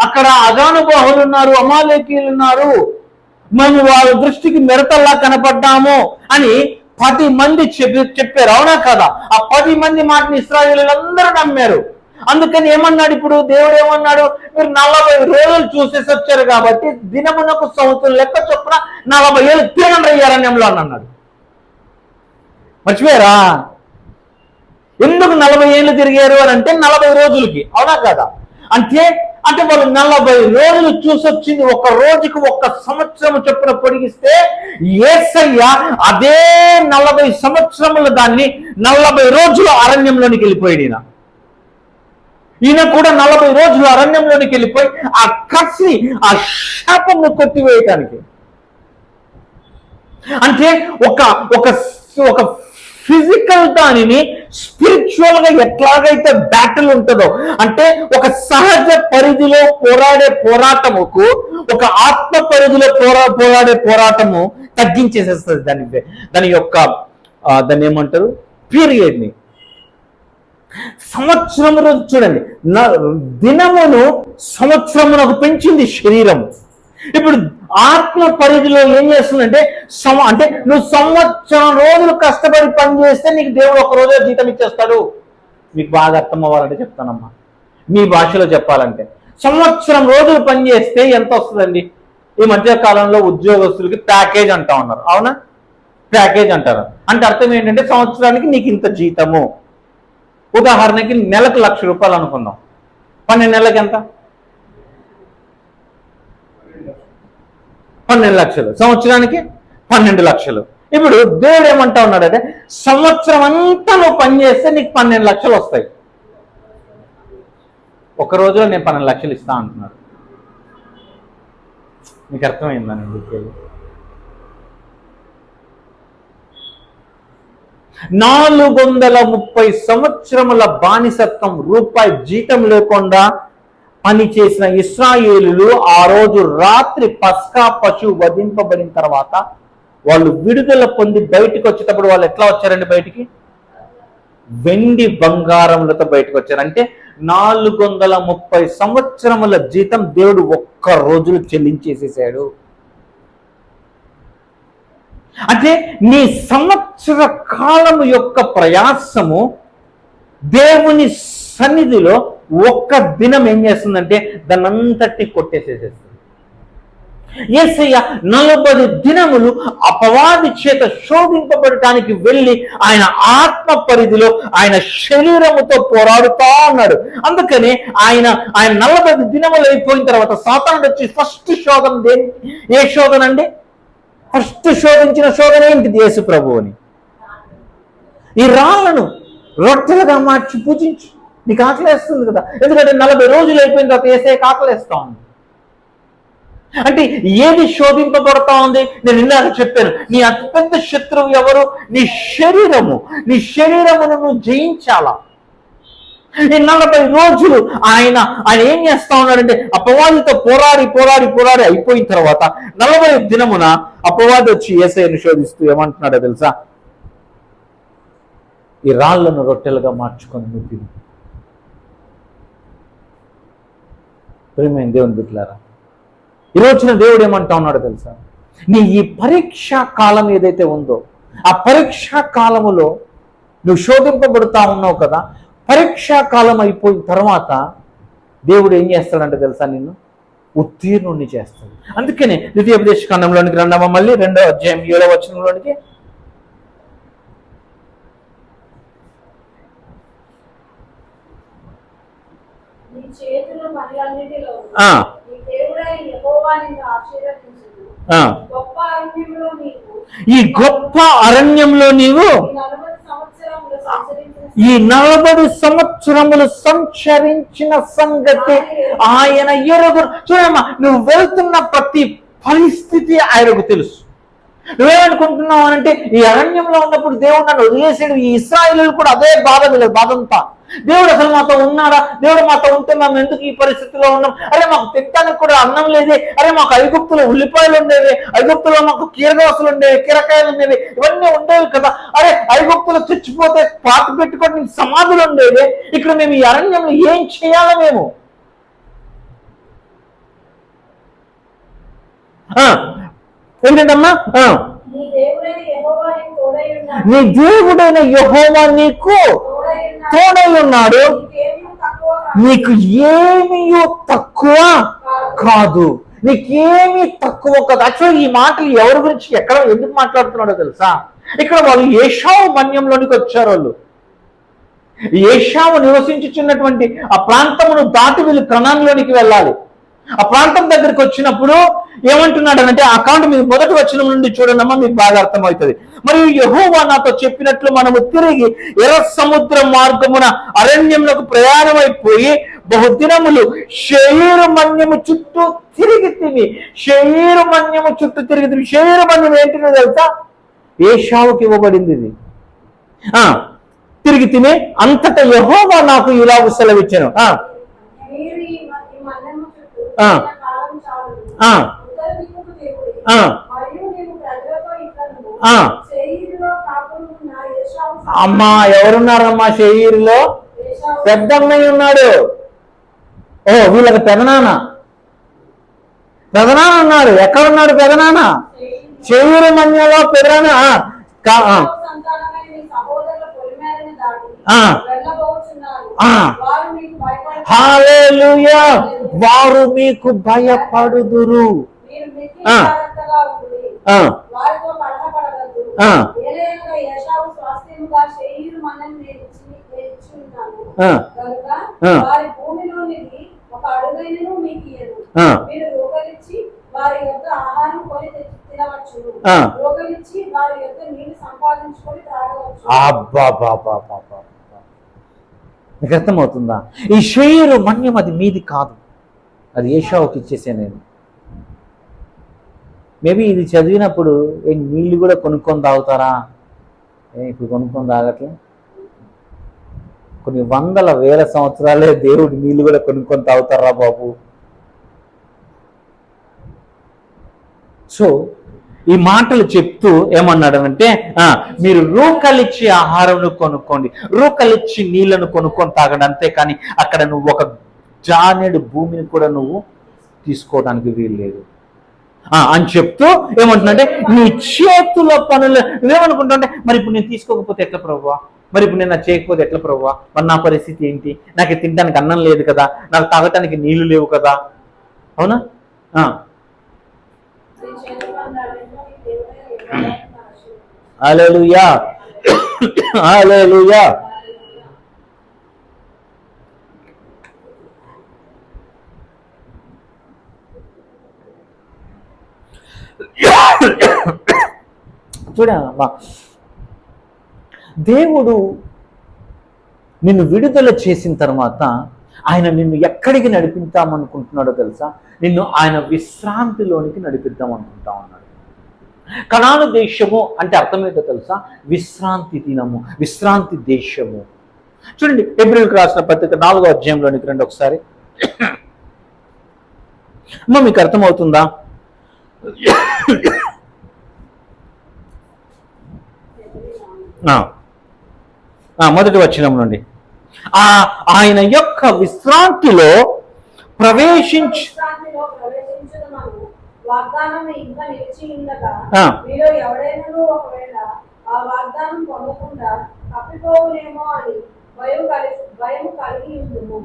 Speaker 1: అక్కడ అజానుబాహులు ఉన్నారు, అమాలేకీయులు ఉన్నారు, మనం వాళ్ళ దృష్టికి మెరతల్లా కనపడ్డాము అని 10 మంది చెప్పారు. అవునా కదా? ఆ 10 మంది మాటని ఇశ్రాయేలీయులందరూ నమ్మారు. అందుకని ఏమన్నాడు ఇప్పుడు దేవుడు? ఏమన్నాడు? మీరు 40 రోజులు చూసేసి వచ్చారు కాబట్టి దినమునకు సంవత్సరం లెక్క చొప్పున 40 ఏళ్ళు తిరగండి అరణ్యంలో అని అన్నాడు. మర్చిపోయారా? ఎందుకు 40 ఏళ్ళు తిరిగారు అని అంటే 40 రోజులకి. అవునా కదా? అంటే వాళ్ళు 40 రోజులు చూసొచ్చింది ఒక రోజుకి 1 సంవత్సరం చొప్పున పొడిగిస్తే యేసయ్య అదే 40 సంవత్సరములు దాన్ని 40 రోజులు అరణ్యంలోనికి వెళ్ళిపోయాడు. ఈయన కూడా 40 రోజులు అరణ్యంలోనికి వెళ్ళిపోయి ఆ కసి, ఆ శాపంను కొట్టివేయటానికి. అంటే ఒక ఫిజికల్ దానిని స్పిరిచువల్ గా ఎట్లాగైతే బ్యాటిల్ ఉంటుందో, అంటే ఒక సహజ పరిధిలో పోరాడే పోరాటముకు ఒక ఆత్మ పరిధిలో పోరాడే పోరాటము తగ్గించేసేస్తుంది దాని యొక్క దాన్ని ఏమంటారు పీరియడ్ని. సంవత్సరం రోజు చూడండి, దినమును సంవత్సరమునకు పెంచింది శరీరం. ఇప్పుడు ఆత్మ పరిధిలో ఏం చేస్తుందంటే అంటే నువ్వు సంవత్సరం రోజులు కష్టపడి పని చేస్తే నీకు దేవుడు 1 రోజే జీతం ఇచ్చేస్తాడు. మీకు బాగా అర్థం అవ్వాలంటే చెప్తానమ్మా, మీ భాషలో చెప్పాలంటే సంవత్సరం రోజులు పని చేస్తే ఎంత వస్తుందండి? ఈ మధ్య కాలంలో ఉద్యోగస్తులకి ప్యాకేజ్ అంటా ఉన్నారు. అవునా? ప్యాకేజ్ అంటారు. అంటే అర్థం ఏంటంటే సంవత్సరానికి నీకు ఇంత జీతము. ఉదాహరణకి నెలకు 1,00,000 రూపాయలు అనుకుందాం. 12 నెలలకు ఎంత? 12 లక్షలు. సంవత్సరానికి 12 లక్షలు. ఇప్పుడు దేవుడు ఏమంటా ఉన్నాడంటే సంవత్సరం అంతా నువ్వు పని చేస్తే నీకు 12 లక్షలు వస్తాయి. ఒక రోజులో నేను 12 లక్షలు ఇస్తా అంటున్నాడు. మీకు అర్థమైందని 430 సంవత్సరముల బానిసత్వం, రూపాయి జీతం లేకుండా పనిచేసిన ఇశ్రాయేలులు ఆ రోజు రాత్రి పస్కా పశువు వధింపబడిన తర్వాత వాళ్ళు విడుదల పొంది బయటకు వచ్చేటప్పుడు వాళ్ళు ఎట్లా వచ్చారండి బయటికి? వెండి బంగారములతో బయటకు వచ్చారు. అంటే 430 సంవత్సరముల జీతం దేవుడు 1 రోజులు చెల్లించేసేసాడు. అంటే నీ సంవత్సర కాలము యొక్క ప్రయాసము దేవుని సన్నిధిలో 1 దినం ఏం చేస్తుందంటే దాన్ని అంతటి కొట్టేసేసేస్తుంది. యేసయ్య 40 దినములు అపవాది చేత శోధింపబడటానికి వెళ్ళి ఆయన ఆత్మ పరిధిలో ఆయన శరీరముతో పోరాడుతా ఉన్నాడు. అందుకని ఆయన 40 దినములు అయిపోయిన తర్వాత సాతానుడు వచ్చి ఫస్ట్ శోధన ఏ శోధన అండి? ఫస్ట్ శోధించిన శోధన ఏంటిది? యేసు ప్రభువుని ఈ రాళ్లను రొట్టెలుగా మార్చి పూజించు. నీకు ఆకలేస్తుంది కదా, ఎందుకంటే 40 రోజులు అయిపోయిన తర్వాత యేసయ్యకి ఆకలేస్తా ఉంది. అంటే ఏది శోధింపబడతా ఉంది? నేను ఇందాక చెప్పాను, నీ అతిపెద్ద శత్రువు ఎవరు? నీ శరీరము. నీ శరీరమును నువ్వు జయించాలా. ఈ 40 రోజులు ఆయన ఏం చేస్తా ఉన్నాడంటే అపవాదితో పోరాడి అయిపోయిన తర్వాత 40 దినమున అపవాది వచ్చి యేసయ్యను శోధిస్తూ ఏమంటున్నాడో తెలుసా? ఈ రాళ్లను రొట్టెలుగా మార్చుకొని నువ్వు తిను. ప్రియమైన దేవుని బిడ్డలారా, ఈ రోజున దేవుడు ఏమంటా ఉన్నాడో తెలుసా? నీ ఈ పరీక్షా కాలం ఏదైతే ఉందో ఆ పరీక్షా కాలములో నువ్వు శోధింపబడుతా ఉన్నావు కదా, పరీక్షా కాలం అయిపోయిన తర్వాత దేవుడు ఏం చేస్తాడంటే తెలుసా? నిన్ను ఉత్తీర్ణుణ్ణి చేస్తాడు. అందుకనే ద్వితీయోపదేశ కాండంలోనికి రండమ్మ, మళ్ళీ 2వ అధ్యాయం 7వ వచనంలోనికి. ఈ గొప్ప అరణ్యంలో నీవు ఈ 40 సంవత్సరములు సంచరించిన సంగతి ఆయన ఎరుగును. చూడమ్మా, నువ్వు వెళ్తున్న ప్రతి పరిస్థితి ఆయనకు తెలుసు. నువ్వేమనుకుంటున్నావు అనంటే ఈ అరణ్యంలో ఉన్నప్పుడు దేవుడు నన్ను వదిలేసాడు. ఈ ఇశ్రాయేలీయులు కూడా అదే బాధంతా. దేవుడు అసలు మాతో ఉన్నాడా? దేవుడు మాతో ఉంటే మేము ఎందుకు ఈ పరిస్థితిలో ఉన్నాం? అరే మాకు తినడానికి కూడా అన్నం లేదే. అరే మాకు ఐగుప్తులో ఉల్లిపాయలు ఉండేవి, ఐగుప్తులో మాకు కీరదోసలు ఉండేవి, కీరకాయలు ఉండేవి, ఇవన్నీ ఉండేవి కదా. అరే ఐగుప్తులో చచ్చిపోతే పాత పెట్టుకొని సమాధులు ఉండేవి. ఇక్కడ మేము ఈ అరణ్యంలో ఏం చేయాలా? మేము ఏంటమ్మా? నీ దేవుడైన యెహోవా నీకు తోడై ఉన్నాడు, నీకు ఏమీ తక్కువ కాదు. నీకేమీ తక్కువ కాదు. యాక్చువల్గా ఈ మాటలు ఎవరి గురించి ఎందుకు మాట్లాడుతున్నాడో తెలుసా? ఇక్కడ వాళ్ళు ఏషావు మన్యంలోనికి వచ్చారు. వాళ్ళు ఏషావు నివసించుచున్నటువంటి ఆ ప్రాంతమును దాటి వీళ్ళు కనానులోనికి వెళ్ళాలి. ఆ ప్రాంతం దగ్గరికి వచ్చినప్పుడు ఏమంటున్నాడు అంటే ఆ కాండ మీరు మొదటి వచనం నుండి చూడనమ్మా, మీకు బాగా అర్థమవుతుంది. మరియు యెహోవా నాతో చెప్పినట్లు మనము తిరిగి ఎర్ర సముద్ర మార్గమున అరణ్యములకు ప్రయాణమైపోయి బహుదినములు షేరు మన్యము చుట్టూ తిరిగి తిని షేరు మన్యము ఏంటిదో తెలుసా? ఏషావుకి ఇవ్వబడింది ఇది. తిరిగి తిని అంతటా యెహోవా నాకు ఇలాగ సెలవిచ్చాను. అమ్మా ఎవరున్నారమ్మా షేయిరులో? పెద్దన్నయ్య ఉన్నాడు. వీళ్ళకి పెదనాన్న ఉన్నాడు. ఎక్కడున్నాడు పెదనాన్న? షేయిరు మన్యలో పెదనాన్న. హల్లెలూయా, వారు మీకు భయపడుదురు. మీకు అర్థమవుతుందా? ఈ షేరు మన్యం అది మీది కాదు, అది ఏషావుకి ఇచ్చేసా నేను. మేబీ ఇది చదివినప్పుడు నీళ్ళు కూడా కొనుక్కొని తాగుతారా? ఇప్పుడు కొనుక్కొని తాగట్లే. కొన్ని వందల వేల సంవత్సరాలే దేవుడు నీళ్ళు కూడా కొనుక్కొని తాగుతారా బాబు? సో ఈ మాటలు చెప్తూ ఏమన్నాడనంటే మీరు రూకలిచ్చి ఆహారం కొనుక్కోండి, రూకలిచ్చి నీళ్లను కొనుక్కొని తాగండి, అంతేకాని అక్కడ నువ్వు ఒక జానెడు భూమిని కూడా నువ్వు తీసుకోవడానికి వీలు లేదు అని చెప్తూ ఏమంటున్నాంటే నీ చేతుల పనులు నువ్వేమనుకుంటుంటే మరి ఇప్పుడు నేను తీసుకోకపోతే ఎట్లా ప్రభువా, మరి ఇప్పుడు నేను చేయకపోతే ఎట్లా ప్రభువా, మరి నా పరిస్థితి ఏంటి, నాకు తినడానికి అన్నం లేదు కదా, నాకు తాగటానికి నీళ్లు లేవు కదా. అవునా? హల్లెలూయా, హల్లెలూయా. చూడమ్మా, దేవుడు నిన్ను విడుదల చేసిన తర్వాత ఆయన నిన్ను ఎక్కడికి నడిపిద్దామనుకుంటున్నాడో తెలుసా? నిన్ను ఆయన విశ్రాంతిలోనికి నడిపిద్దాం అనుకుంటా ఉన్నాడు. కనాను దేశము అంటే అర్థం ఏంటో తెలుసా? విశ్రాంతి దినము, విశ్రాంతి దేశము. చూడండి, హెబ్రీయులకు రాసిన పత్రిక 4వ అధ్యాయంలోనికి రండి ఒకసారి. అమ్మ మీకు అర్థమవుతుందా? మొదటి వచనం నుండి ఆయన యొక్క విశ్రాంతిలో ప్రవేశించి
Speaker 2: వాగ్దానం ఇంకా నిలిచి ఉండగా మీలో ఎవడైనా ఒకవేళ ఆ వాగ్దానం పొందకుండా తప్పిపోవునేమో అని భయం కలిగి ఉండుము.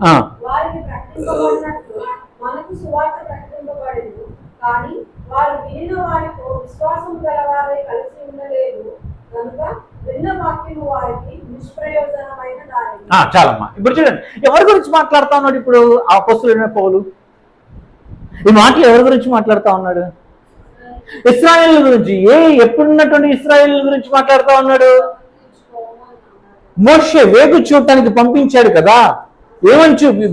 Speaker 2: వారికి ప్రకటింపబడినట్లు మనకు సువార్త ప్రకటింపబడింది, కానీ వారు వినిన వారితో విశ్వాసం గలవారై కలిసి ఉండలేదు కనుక విన్న వాక్యము వారికి నిష్ప్రయోజనమైన దారి.
Speaker 1: చాలమ్మా, ఇప్పుడు చూడండి ఎవరి గురించి మాట్లాడుతా ఉన్నాడు ఇప్పుడు అపోస్తలుడైన పౌలు? ఈ మాటలు ఎవరి గురించి మాట్లాడుతా ఉన్నాడు? ఇశ్రాయేల్ గురించి. ఎప్పుడున్నటువంటి ఇశ్రాయేల్ గురించి మాట్లాడుతా ఉన్నాడు? మోషే వేగు చూడటానికి పంపించాడు కదా. ఏమని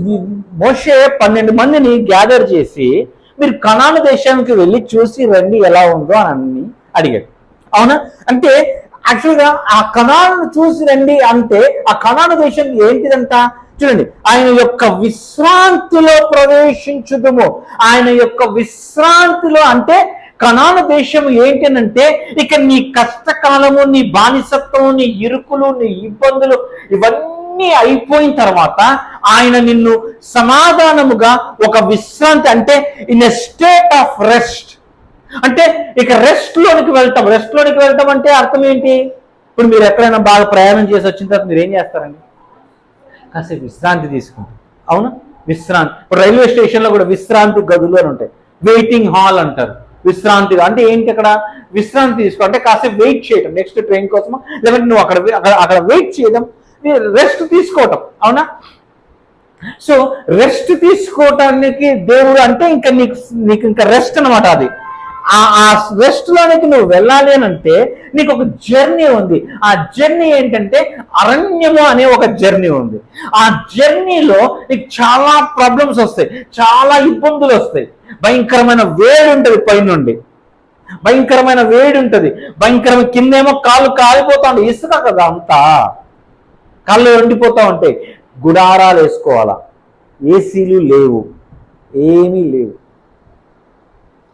Speaker 1: మోషే 12 మందిని గ్యాదర్ చేసి మీరు కనాను దేశానికి వెళ్ళి చూసి రండి ఎలా ఉందో అని అడిగాడు. అవునా? అంటే యాక్చువల్గా ఆ కనాను చూసి రండి అంటే ఆ కనాను దేశం ఏంటిదంట? చూడండి, ఆయన యొక్క విశ్రాంతిలో ప్రవేశించుదుము. ఆయన యొక్క విశ్రాంతిలో అంటే కనాను దేశం ఏంటనంటే ఇక నీ కష్టకాలము, నీ బానిసత్వము, నీ ఇరుకులు, నీ ఇబ్బందులు ఇవన్నీ అయిపోయిన తర్వాత ఆయన నిన్ను సమాధానముగా ఒక విశ్రాంతి అంటే in a state of rest, అంటే ఇక రెస్ట్ లోనికి వెళ్తాం అంటే అర్థం ఏంటి? ఇప్పుడు మీరు ఎక్కడైనా బాగా ప్రయాణం చేసి వచ్చిన తర్వాత మీరు ఏం చేస్తారండి? కాసేపు విశ్రాంతి తీసుకుంటాం. అవునా? విశ్రాంతి. ఇప్పుడు రైల్వే స్టేషన్లో కూడా విశ్రాంతి గదులు అని ఉంటాయి, వెయిటింగ్ హాల్ అంటారు. విశ్రాంతి అంటే ఏంటి? అక్కడ విశ్రాంతి తీసుకో అంటే కాసేపు వెయిట్ చేయడం నెక్స్ట్ ట్రైన్ కోసమో, లేదంటే నువ్వు అక్కడ వెయిట్ చేయడం, రెస్ట్ తీసుకోవటం. అవునా? సో రెస్ట్ తీసుకోవటానికి దేవుడు అంటే ఇంకా నీకు ఇంకా రెస్ట్ అనమాట. అది ఆ రెస్ట్ లోనికి నువ్వు వెళ్ళాలి అని అంటే నీకు ఒక జర్నీ ఉంది. ఆ జర్నీ ఏంటంటే అరణ్యము అనే ఒక జర్నీ ఉంది. ఆ జర్నీలో నీకు చాలా ప్రాబ్లమ్స్ వస్తాయి, చాలా ఇబ్బందులు వస్తాయి. భయంకరమైన వేడి ఉంటుంది, పైనుండి భయంకరమైన వేడి ఉంటుంది, భయంకరమైన కిందేమో కాళ్ళు కాలిపోతా ఉంటాయి, ఇసుక కదా అంతా, కాళ్ళు ఎండిపోతా ఉంటాయి. గుడారాలు వేసుకోవాలా, ఏసీలు లేవు, ఏమీ లేవు.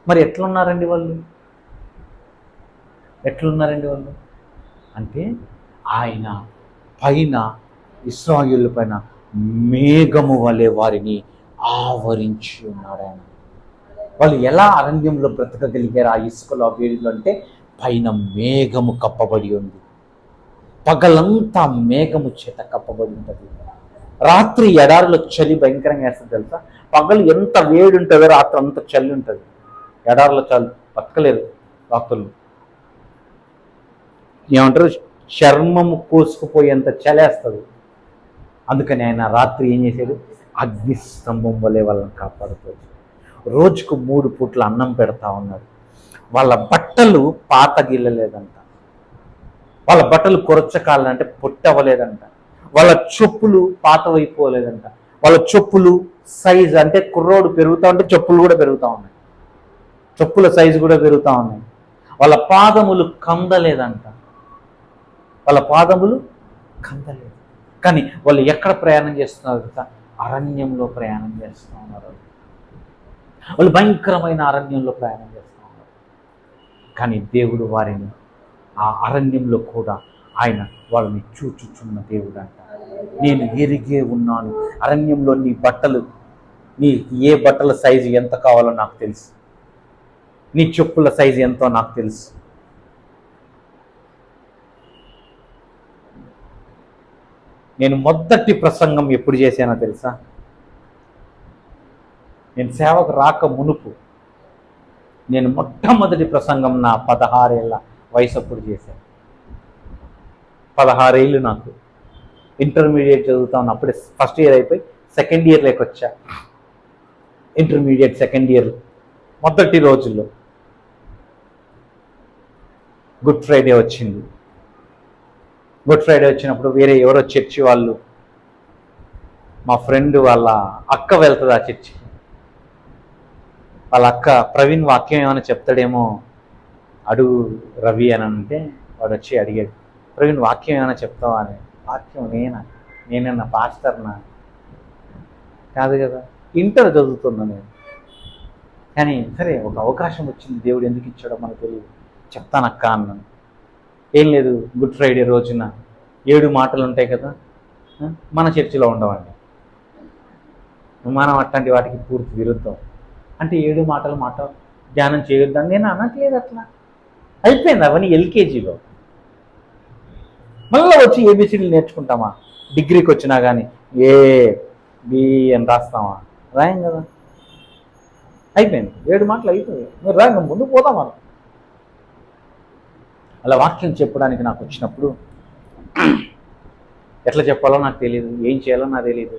Speaker 1: మరి ఎట్లున్నారండి వాళ్ళు? అంటే ఆయన పైన ఇశ్రాయేలు పైన మేఘము వలె వారిని ఆవరించి ఉన్నాడు ఆయన. వాళ్ళు ఎలా అరణ్యంలో బ్రతకగలిగారు ఆ ఇసుకలో, వేడిలో అంటే పైన మేఘము కప్పబడి ఉంది. పగలంతా మేఘము చేత కప్పబడి ఉంటుంది. రాత్రి ఎడారిలో చలి భయంకరంగా వేస్తుంది తెలుసా? పగలు ఎంత వేడి ఉంటుందో రాత్రి అంత చలి ఉంటుంది. ఎడారిలో చలి బతకలేరు రాత్రులు. ఏమంటారు, చర్మము కోసుకుపోయేంత చలేస్తుంది. అందుకని ఆయన రాత్రి ఏం చేశాడు? అగ్నిస్తంభం వలె వాళ్ళని కాపాడుతుంది. రోజుకు 3 పూట్ల అన్నం పెడతా ఉన్నారు. వాళ్ళ బట్టలు పాత గిల్లలేదంట, వాళ్ళ బట్టలు కొరచకాలంటే పొట్టవలేదంట, వాళ్ళ చెప్పులు పాతవైపోలేదంట, వాళ్ళ చెప్పులు సైజు అంటే కుర్రోడు పెరుగుతూ ఉంటే చెప్పులు కూడా పెరుగుతూ ఉన్నాయి, చెప్పుల సైజు కూడా పెరుగుతూ ఉన్నాయి. వాళ్ళ పాదములు కందలేదంట, కానీ వాళ్ళు ఎక్కడ ప్రయాణం చేస్తున్నారు కదా? అరణ్యంలో ప్రయాణం చేస్తూ ఉన్నారు. వాళ్ళు భయంకరమైన అరణ్యంలో ప్రయాణం చేస్తూ ఉన్నారు. కానీ దేవుడు వారిని ఆ అరణ్యంలో కూడా ఆయన వాళ్ళని చూచుచున్న దేవుడు అంట. నేను ఎరిగే ఉన్నాను. అరణ్యంలో నీ బట్టలు, నీ ఏ బట్టల సైజు ఎంత కావాలో నాకు తెలుసు, నీ చెప్పుల సైజు ఎంతో నాకు తెలుసు. నేను మొదటి ప్రసంగం ఎప్పుడు చేశానో తెలుసా? నేను సేవకు రాక మునుపు నేను మొట్టమొదటి ప్రసంగం నా 16 ఏళ్ళ వయసు అప్పుడు చేశాను. 16 ఏళ్ళు నాకు. ఇంటర్మీడియట్ చదువుతాను అప్పుడే, ఫస్ట్ ఇయర్ అయిపోయి సెకండ్ ఇయర్లోకి వచ్చా. ఇంటర్మీడియట్ సెకండ్ ఇయర్ మొదటి రోజుల్లో గుడ్ ఫ్రైడే వచ్చింది. గుడ్ ఫ్రైడే వచ్చినప్పుడు వేరే ఎవరో చర్చి వాళ్ళు మా ఫ్రెండ్ వాళ్ళ అక్క వెళ్తుంది ఆ చర్చికి. వాళ్ళ అక్క ప్రవీణ్ వాక్యం ఏమైనా చెప్తాడేమో అడుగు రవి అని అంటే వాడు వచ్చి అడిగాడు, ప్రవీణ్ వాక్యం ఏమైనా చెప్తావా అని. వాక్యం నేనన్నా పాస్టర్నా? కాదు కదా, ఇంటర్ చదువుతున్నా నేను. కానీ సరే ఒక అవకాశం వచ్చింది, దేవుడు ఎందుకు ఇచ్చాడో మనకు తెలియదు, చెప్తానక్క అన్నాను. ఏం లేదు, గుడ్ ఫ్రైడే రోజున 7 మాటలు ఉంటాయి కదా, మన చర్చిలో ఉండవండి. మనం అట్లాంటి వాటికి పూర్తి విరుద్ధం. అంటే 7 మాటలు ధ్యానం చేయొద్దని నేను అనట్లేదు. అట్లా అయిపోయింది అవన్నీ ఎల్కేజీలో. మళ్ళీ వచ్చి ఏబిసిడీలు నేర్చుకుంటామా? డిగ్రీకి వచ్చినా కానీ ఏ బి అని రాస్తామా? రాయం కదా, అయిపోయింది. 7 మాటలు అయిపోయాయి. మీరు రాయంగా ముందుకు పోదాం మనం. అలా వాక్యం చెప్పడానికి నాకు వచ్చినప్పుడు ఎట్లా చెప్పాలో నాకు తెలియదు, ఏం చేయాలో నాకు తెలియదు.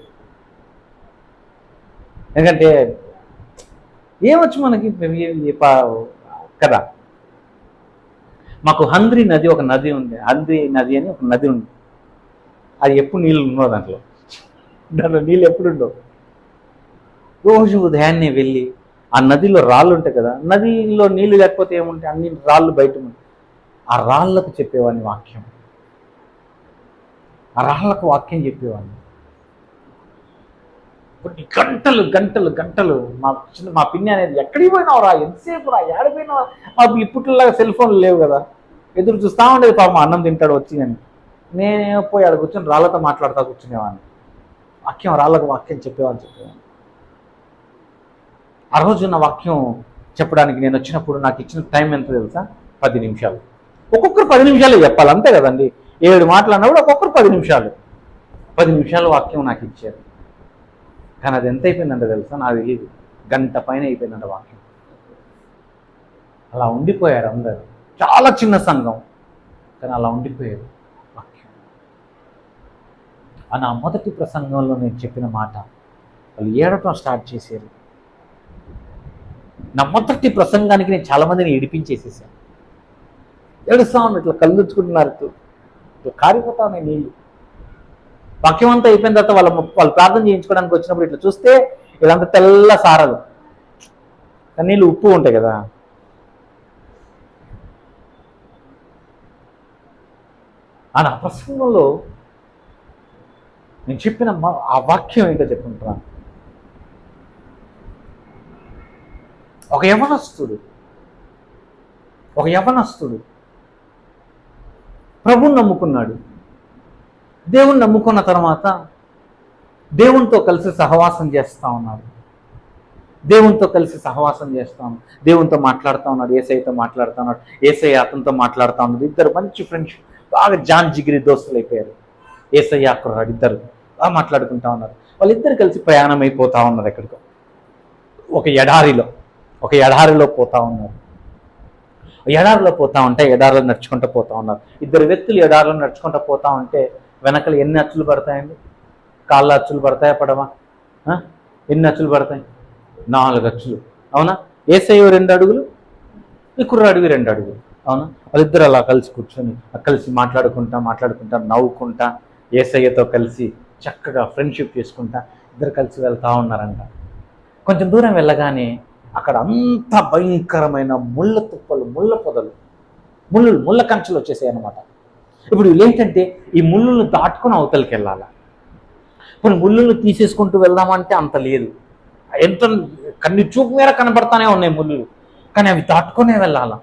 Speaker 1: ఎందుకంటే ఏమొచ్చు మనకి కదా. మాకు హంద్రి నది, ఒక నది ఉంది, హంద్రి నది అని ఒక నది ఉంది. అది ఎప్పుడు నీళ్ళు ఉండవు, దాంట్లో నీళ్ళు ఎప్పుడు ఉండవు. రోజు ఉదయాన్నే వెళ్ళి ఆ నదిలో రాళ్ళు ఉంటాయి కదా, నదిలో నీళ్ళు లేకపోతే ఏముంటాయి, అన్ని రాళ్ళు బయట ఉంటాయి. ఆ రాళ్లకు చెప్పేవాడిని వాక్యం, ఆ రాళ్లకు వాక్యం చెప్పేవాడిని. కొన్ని గంటలు గంటలు గంటలు మా పిన్ని అనేది, ఎక్కడికి పోయినావు రా, ఎంతసేపు రా, ఏడిపోయినావు. మాకు ఇప్పటిలాగా సెల్ ఫోన్లు లేవు కదా, ఎదురు చూస్తూ ఉండేది పాపం, అన్నం తింటాడు వచ్చి అని. నేనే పోయి ఆడ కూర్చొని రాళ్ళతో మాట్లాడుతూ కూర్చునేవాడిని. రాళ్ళకు వాక్యం చెప్పేవాడిని. ఆ రోజు నా వాక్యం చెప్పడానికి నేను వచ్చినప్పుడు నాకు ఇచ్చిన టైం ఎంత తెలుసా? 10 నిమిషాలు. ఒక్కొక్కరు 10 నిమిషాలు చెప్పాలి, అంతే కదండి. 7 మాటలు అన్నప్పుడు ఒక్కొక్కరు 10 నిమిషాలు. 10 నిమిషాలు వాక్యం నాకు ఇచ్చారు. కానీ అది ఎంత అయిపోయిందంటే తెలుసా? నాకు తెలియదు, గంట పైన అయిపోయిందంట వాక్యం. అలా ఉండిపోయారు అందరు. చాలా చిన్న సంఘం, కానీ అలా ఉండిపోయారు వాక్యం. నా మొదటి ప్రసంగంలో నేను చెప్పిన మాట వాళ్ళు ఏడటం స్టార్ట్ చేశారు. నా మొదటి ప్రసంగానికి నేను చాలామందిని ఏడిపించేసేసాను. ఏడుస్తా ఉన్నా, ఇట్లా కళ్ళు తెచ్చుకుంటున్నారు, ఇట్లా కారిపోతా ఉన్నాయి నీళ్ళు. వాక్యం అంతా అయిపోయిన తర్వాత వాళ్ళు ప్రార్థన చేయించుకోవడానికి వచ్చినప్పుడు ఇట్లా చూస్తే ఇదంతా తెల్ల సారలు, నీళ్ళు ఉప్పు ఉంటాయి కదా. నా ప్రసంగంలో నేను చెప్పిన ఆ వాక్యం ఏంటో చెప్పుకుంటున్నాను. ఒక యవనస్తుడు ప్రభువుని నమ్ముకున్నాడు. దేవుణ్ణి నమ్ముకున్న తర్వాత దేవునితో కలిసి సహవాసం చేస్తూ ఉన్నాడు. దేవునితో మాట్లాడుతూ ఉన్నాడు, యేసయ్యతో మాట్లాడుతూ ఉన్నాడు, యేసయ్య అతనితో మాట్లాడుతూ ఉన్నాడు. ఇద్దరు మంచి ఫ్రెండ్షిప్, బాగా జాన్ జిగిరి దోస్తులు అయిపోయారు. యేసయ్య కుర్రాడు ఇద్దరు బాగా మాట్లాడుకుంటా ఉన్నారు. వాళ్ళిద్దరు కలిసి ప్రయాణం అయిపోతూ ఉన్నారు. ఎక్కడికో ఒక ఎడారిలో పోతా ఉన్నారు. ఎడారిలో పోతా ఉంటే ఎడారిలో నడుచుకుంటూ పోతా ఉన్నారు. ఇద్దరు వ్యక్తులు ఎడారిలో నడుచుకుంటూ పోతా ఉంటే వెనకలు ఎన్ని అచ్చులు పడతాయండి? కాళ్ళ అచ్చులు పడతాయా, పడవా? ఎన్ని అచ్చులు పడతాయి? 4 అచ్చులు. అవునా? యేసయ్య 2 అడుగులు, ఈ కుర్రాడివి 2 అడుగులు. అవునా? వాళ్ళిద్దరు అలా కలిసి కూర్చొని కలిసి మాట్లాడుకుంటా నవ్వుకుంటా యేసయ్యతో కలిసి చక్కగా ఫ్రెండ్షిప్ చేసుకుంటా ఇద్దరు కలిసి వెళ్తూ ఉన్నారంట. కొంచెం దూరం వెళ్ళగానే అక్కడ అంత భయంకరమైన ముళ్ళ తుప్పలు, ముళ్ళ పొదలు, ముళ్ళ కంచెలు వచ్చేసాయి అన్నమాట. ఇప్పుడు ఏంటంటే ఈ ముళ్ళను దాటుకొని అవతలికి వెళ్ళాలి. ఇప్పుడు ముళ్ళను తీసేసుకుంటూ వెళ్దామంటే అంత లేదు, ఎంత కన్ని చూపు మేర కనబడతానే ఉన్నాయి ముళ్ళు, కానీ అవి దాటుకొనే వెళ్ళాలా.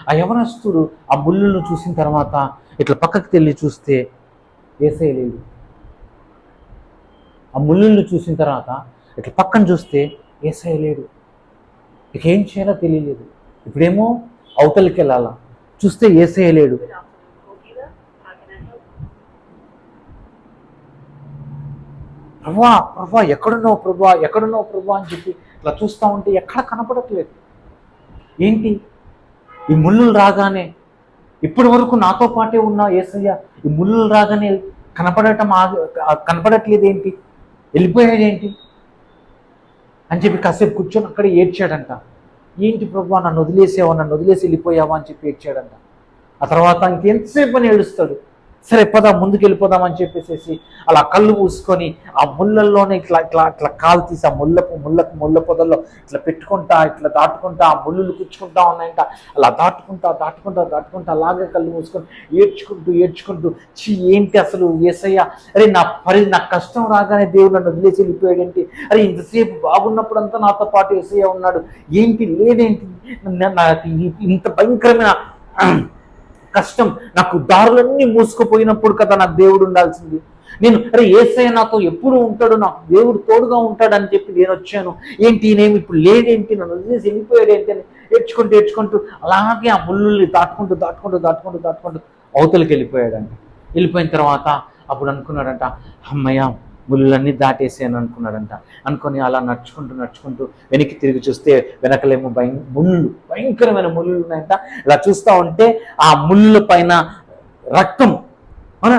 Speaker 1: ఆ యవనస్తుడు ఆ ముళ్ళను చూసిన తర్వాత ఇట్లా పక్కకి వెళ్ళి చూస్తే యేసయ్య లేడు. ఆ ముళ్ళను చూసిన తర్వాత ఇట్లా పక్కన చూస్తే యేసయ్య లేడు. ఇక ఏం చేయాలో తెలియలేదు. ఇప్పుడేమో అవతలికి వెళ్ళాలా, చూస్తే యేసయ్య లేడు. ప్రభా ఎక్కడున్నావు ప్రభా అని చెప్పి ఇట్లా చూస్తూ ఉంటే ఎక్కడ కనపడట్లేదు. ఏంటి ఈ ముళ్ళు రాగానే, ఇప్పటి వరకు నాతో పాటే ఉన్న యేసయ్య ఈ ముళ్ళు రాగానే కనపడట్లేదు ఏంటి, వెళ్ళిపోయాడు ఏంటి అని చెప్పి కాసేపు కూర్చొని అక్కడ ఏడ్చాడంట. ఏంటి ప్రభా నన్ను వదిలేసి వెళ్ళిపోయావా అని చెప్పి ఏడ్చాడంట. ఆ తర్వాత ఇంకెంతసేపు అని ఏడుస్తాడు. సరే పద ముందుకు వెళ్ళిపోదామని చెప్పేసి అలా కళ్ళు మూసుకొని ఆ ముళ్ళల్లోనే ఇట్లా ఇట్లా ఇట్లా కాలు తీసి ఆ ముళ్ళ పొదల్లో ఇట్లా పెట్టుకుంటా ఇట్లా దాటుకుంటా ఆ ముళ్ళు కుచ్చుకుంటా ఉన్నాయంట. అలా దాటుకుంటా అలాగే కళ్ళు మూసుకొని ఏడ్చుకుంటూ ఏంటి అసలు యేసయ్య, అరే నా కష్టం రాగానే దేవుడు నన్ను వదిలేసి వెళ్ళిపోయాడేంటి, అరే ఇంతసేపు బాగున్నప్పుడంతా నాతో పాటు యేసయ్య ఉన్నాడు, ఏంటి లేదేంటి, నాకు ఇంత భయంకరమైన కష్టం, నాకు దారులన్నీ మూసుకుపోయినప్పుడు కదా నాకు దేవుడు ఉండాల్సింది, నేను అరే యేసయ్య నాతో ఎప్పుడు ఉంటాడు, నాకు దేవుడు తోడుగా ఉంటాడని చెప్పి నేను వచ్చాను, ఏంటి నేమి ఇప్పుడు లేదేంటి, నన్ను వదిలేసి వెళ్ళిపోయాడు ఏంటి అని ఏడ్చుకుంటూ అలాగే ఆ ముళ్ళు దాటుకుంటూ అవతలకి వెళ్ళిపోయాడంట. వెళ్ళిపోయిన తర్వాత అప్పుడు అనుకున్నాడంట, అమ్మయ్య ముళ్ళన్నీ దాటేసాను అనుకొని అలా నడుచుకుంటూ వెనక్కి తిరిగి చూస్తే వెనకలేమో భయంకరమైన ముళ్ళు ఉన్నాయంట. ఇలా చూస్తూ ఉంటే ఆ ముళ్ళ పైన రక్తం,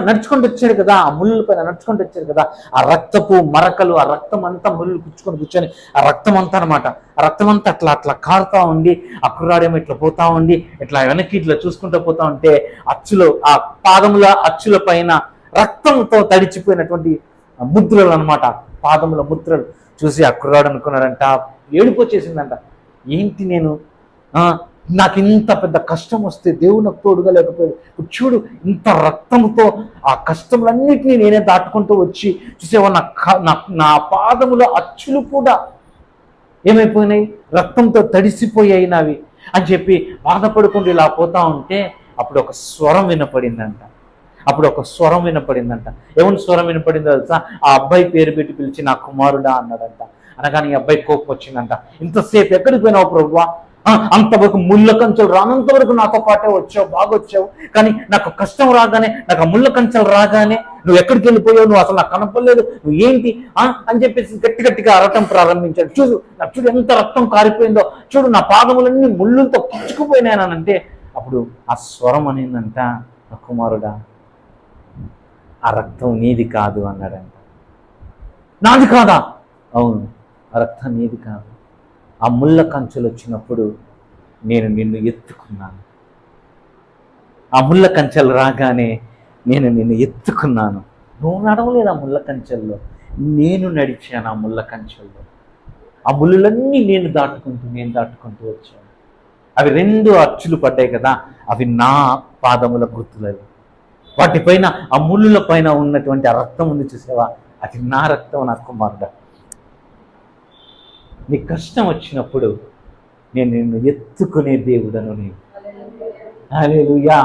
Speaker 1: నడుచుకుంటూ వచ్చాడు కదా, ఆ ముళ్ళ పైన నడుచుకుంటూ వచ్చాడు కదా, ఆ రక్తపు మరకలు, ఆ రక్తం అంతా ముళ్ళు కూర్చొని ఆ రక్తం అంతా అనమాట, ఆ రక్తం అంతా అట్లా కారుతా ఉండి, ఆ కుర్రాడేమో ఇట్లా పోతా ఉండి ఇట్లా వెనక్కి ఇట్లా చూసుకుంటూ పోతా ఉంటే ఆ పాదముల అచ్చుల పైన రక్తంతో తడిచిపోయినటువంటి ముద్రలు అనమాట, పాదముల ముద్రలు చూసి ఆ కుర్రాడు అనుకున్నాడంట, ఏడుపు వచ్చేసిందంట, ఏంటి నేను నాకు ఇంత పెద్ద కష్టం వస్తే దేవుడు నాకు తోడుగా లేకపోయాడు, చూడు ఇంత రక్తంతో ఆ కష్టములన్నిటినీ నేనే దాటుకుంటూ వచ్చి చూసేవా నా పాదముల అచ్చులు కూడా ఏమైపోయినాయి, రక్తంతో తడిసిపోయాయి నావి అని చెప్పి బాధపడుకుంటూ ఇలా పోతా ఉంటే అప్పుడు ఒక స్వరం వినపడిందంట. ఏమని స్వరం వినపడిందో తెలుసా, ఆ అబ్బాయి పేరు పెట్టి పిలిచి నా కుమారుడా అన్నాడంట. అనగానే ఈ అబ్బాయి కోపం వచ్చిందంట, ఇంతసేపు ఎక్కడికి పోయినావు ప్రభువా, అంతవరకు ముళ్ళ కంచెలు రానంతవరకు నాతో పాటే వచ్చావు, బాగా వచ్చావు, కానీ నాకు కష్టం రాగానే, నాకు ఆ ముళ్ళ కంచెలు రాగానే నువ్వు ఎక్కడికి వెళ్ళిపోయావు, నువ్వు అసలు నాకు కనపడలేదు, నువ్వు ఏంటి అని చెప్పేసి గట్టిగా అరటం ప్రారంభించాడు. చూడు ఎంత రక్తం కారిపోయిందో, చూడు నా పాదములన్నీ ముళ్ళులతో పుచ్చుకుపోయినానంటే అప్పుడు ఆ స్వరం అనేందంట, నా కుమారుడా ఆ రక్తం నీది కాదు అన్నాడంట. నాది కాదా? అవును, ఆ రక్తం నీది కాదు, ఆ ముళ్ళ కంచెలు వచ్చినప్పుడు నేను నిన్ను ఎత్తుకున్నాను, ఆ ముళ్ళ కంచెలు రాగానే నేను నిన్ను ఎత్తుకున్నాను, నువ్వు నడవలేదు ఆ ముళ్ళ కంచెల్లో, నేను నడిచాను ఆ ముళ్ళ కంచెల్లో, ఆ ముళ్ళులన్నీ నేను దాటుకుంటూ వచ్చాను, అవి 2 అచ్చులు పడ్డాయి కదా, అవి నా పాదముల గుర్తులవి, వాటిపైన ఆ ముళ్ళుల పైన ఉన్నటువంటి ఆ రక్తం ఉంది చూసావా, అది నా రక్తం, నా కుమారుడా, నీ కష్టం వచ్చినప్పుడు నేను నిన్ను ఎత్తుకునే దేవుడను నేను, హల్లెలూయా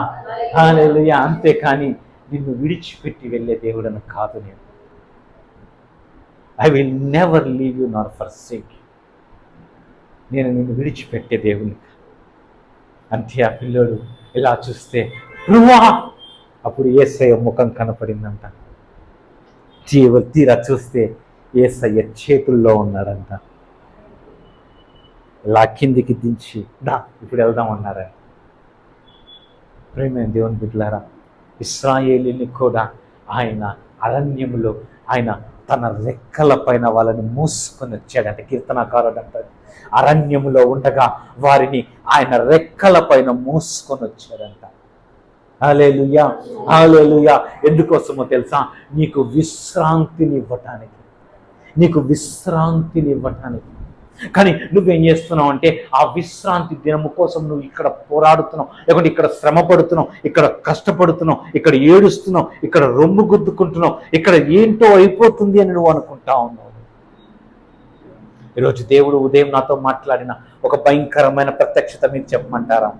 Speaker 1: హల్లెలూయా, అంతేకాని నిన్ను విడిచిపెట్టి వెళ్ళే దేవుడను కాదు నేను, I will never leave you Nar forsake you, నేను నిన్ను విడిచిపెట్టే దేవుని. అంటే ఆ పిల్లోడు ఇలా చూస్తే ప్రభువా, అప్పుడు యేసయ్య ముఖం కనపడిందంట, తీరా చూస్తే యేసయ్య చేతుల్లో ఉన్నాడంట, ఇలా కిందికి దించి ఇప్పుడు వెళ్దాం అన్నారంట. ప్రేమ దేవుని బిడ్డలారా, ఇశ్రాయేలీని కూడా ఆయన అరణ్యములో ఆయన తన రెక్కల పైన వాళ్ళని మూసుకొని వచ్చాడంట. కీర్తనకారుడు అంటాడు, అరణ్యములో ఉండగా వారిని ఆయన రెక్కల పైన మూసుకొని వచ్చాడంట. హల్లెలూయా హల్లెలూయా. ఎందుకోసమో తెలుసా, నీకు విశ్రాంతిని ఇవ్వటానికి. కానీ నువ్వేం చేస్తున్నావు అంటే, ఆ విశ్రాంతి దినము కోసం నువ్వు ఇక్కడ పోరాడుతున్నావు, లేకుంటే ఇక్కడ శ్రమ పడుతున్నావు, ఇక్కడ కష్టపడుతున్నావు, ఇక్కడ ఏడుస్తున్నావు, ఇక్కడ రొమ్ము గుద్దుకుంటున్నావు, ఇక్కడ ఏంటో అయిపోతుంది అని నువ్వు అనుకుంటా ఉన్నావు. ఈరోజు దేవుడు ఉదయం నాతో మాట్లాడిన ఒక భయంకరమైన ప్రత్యక్షత మీకు చెప్పమంటారా?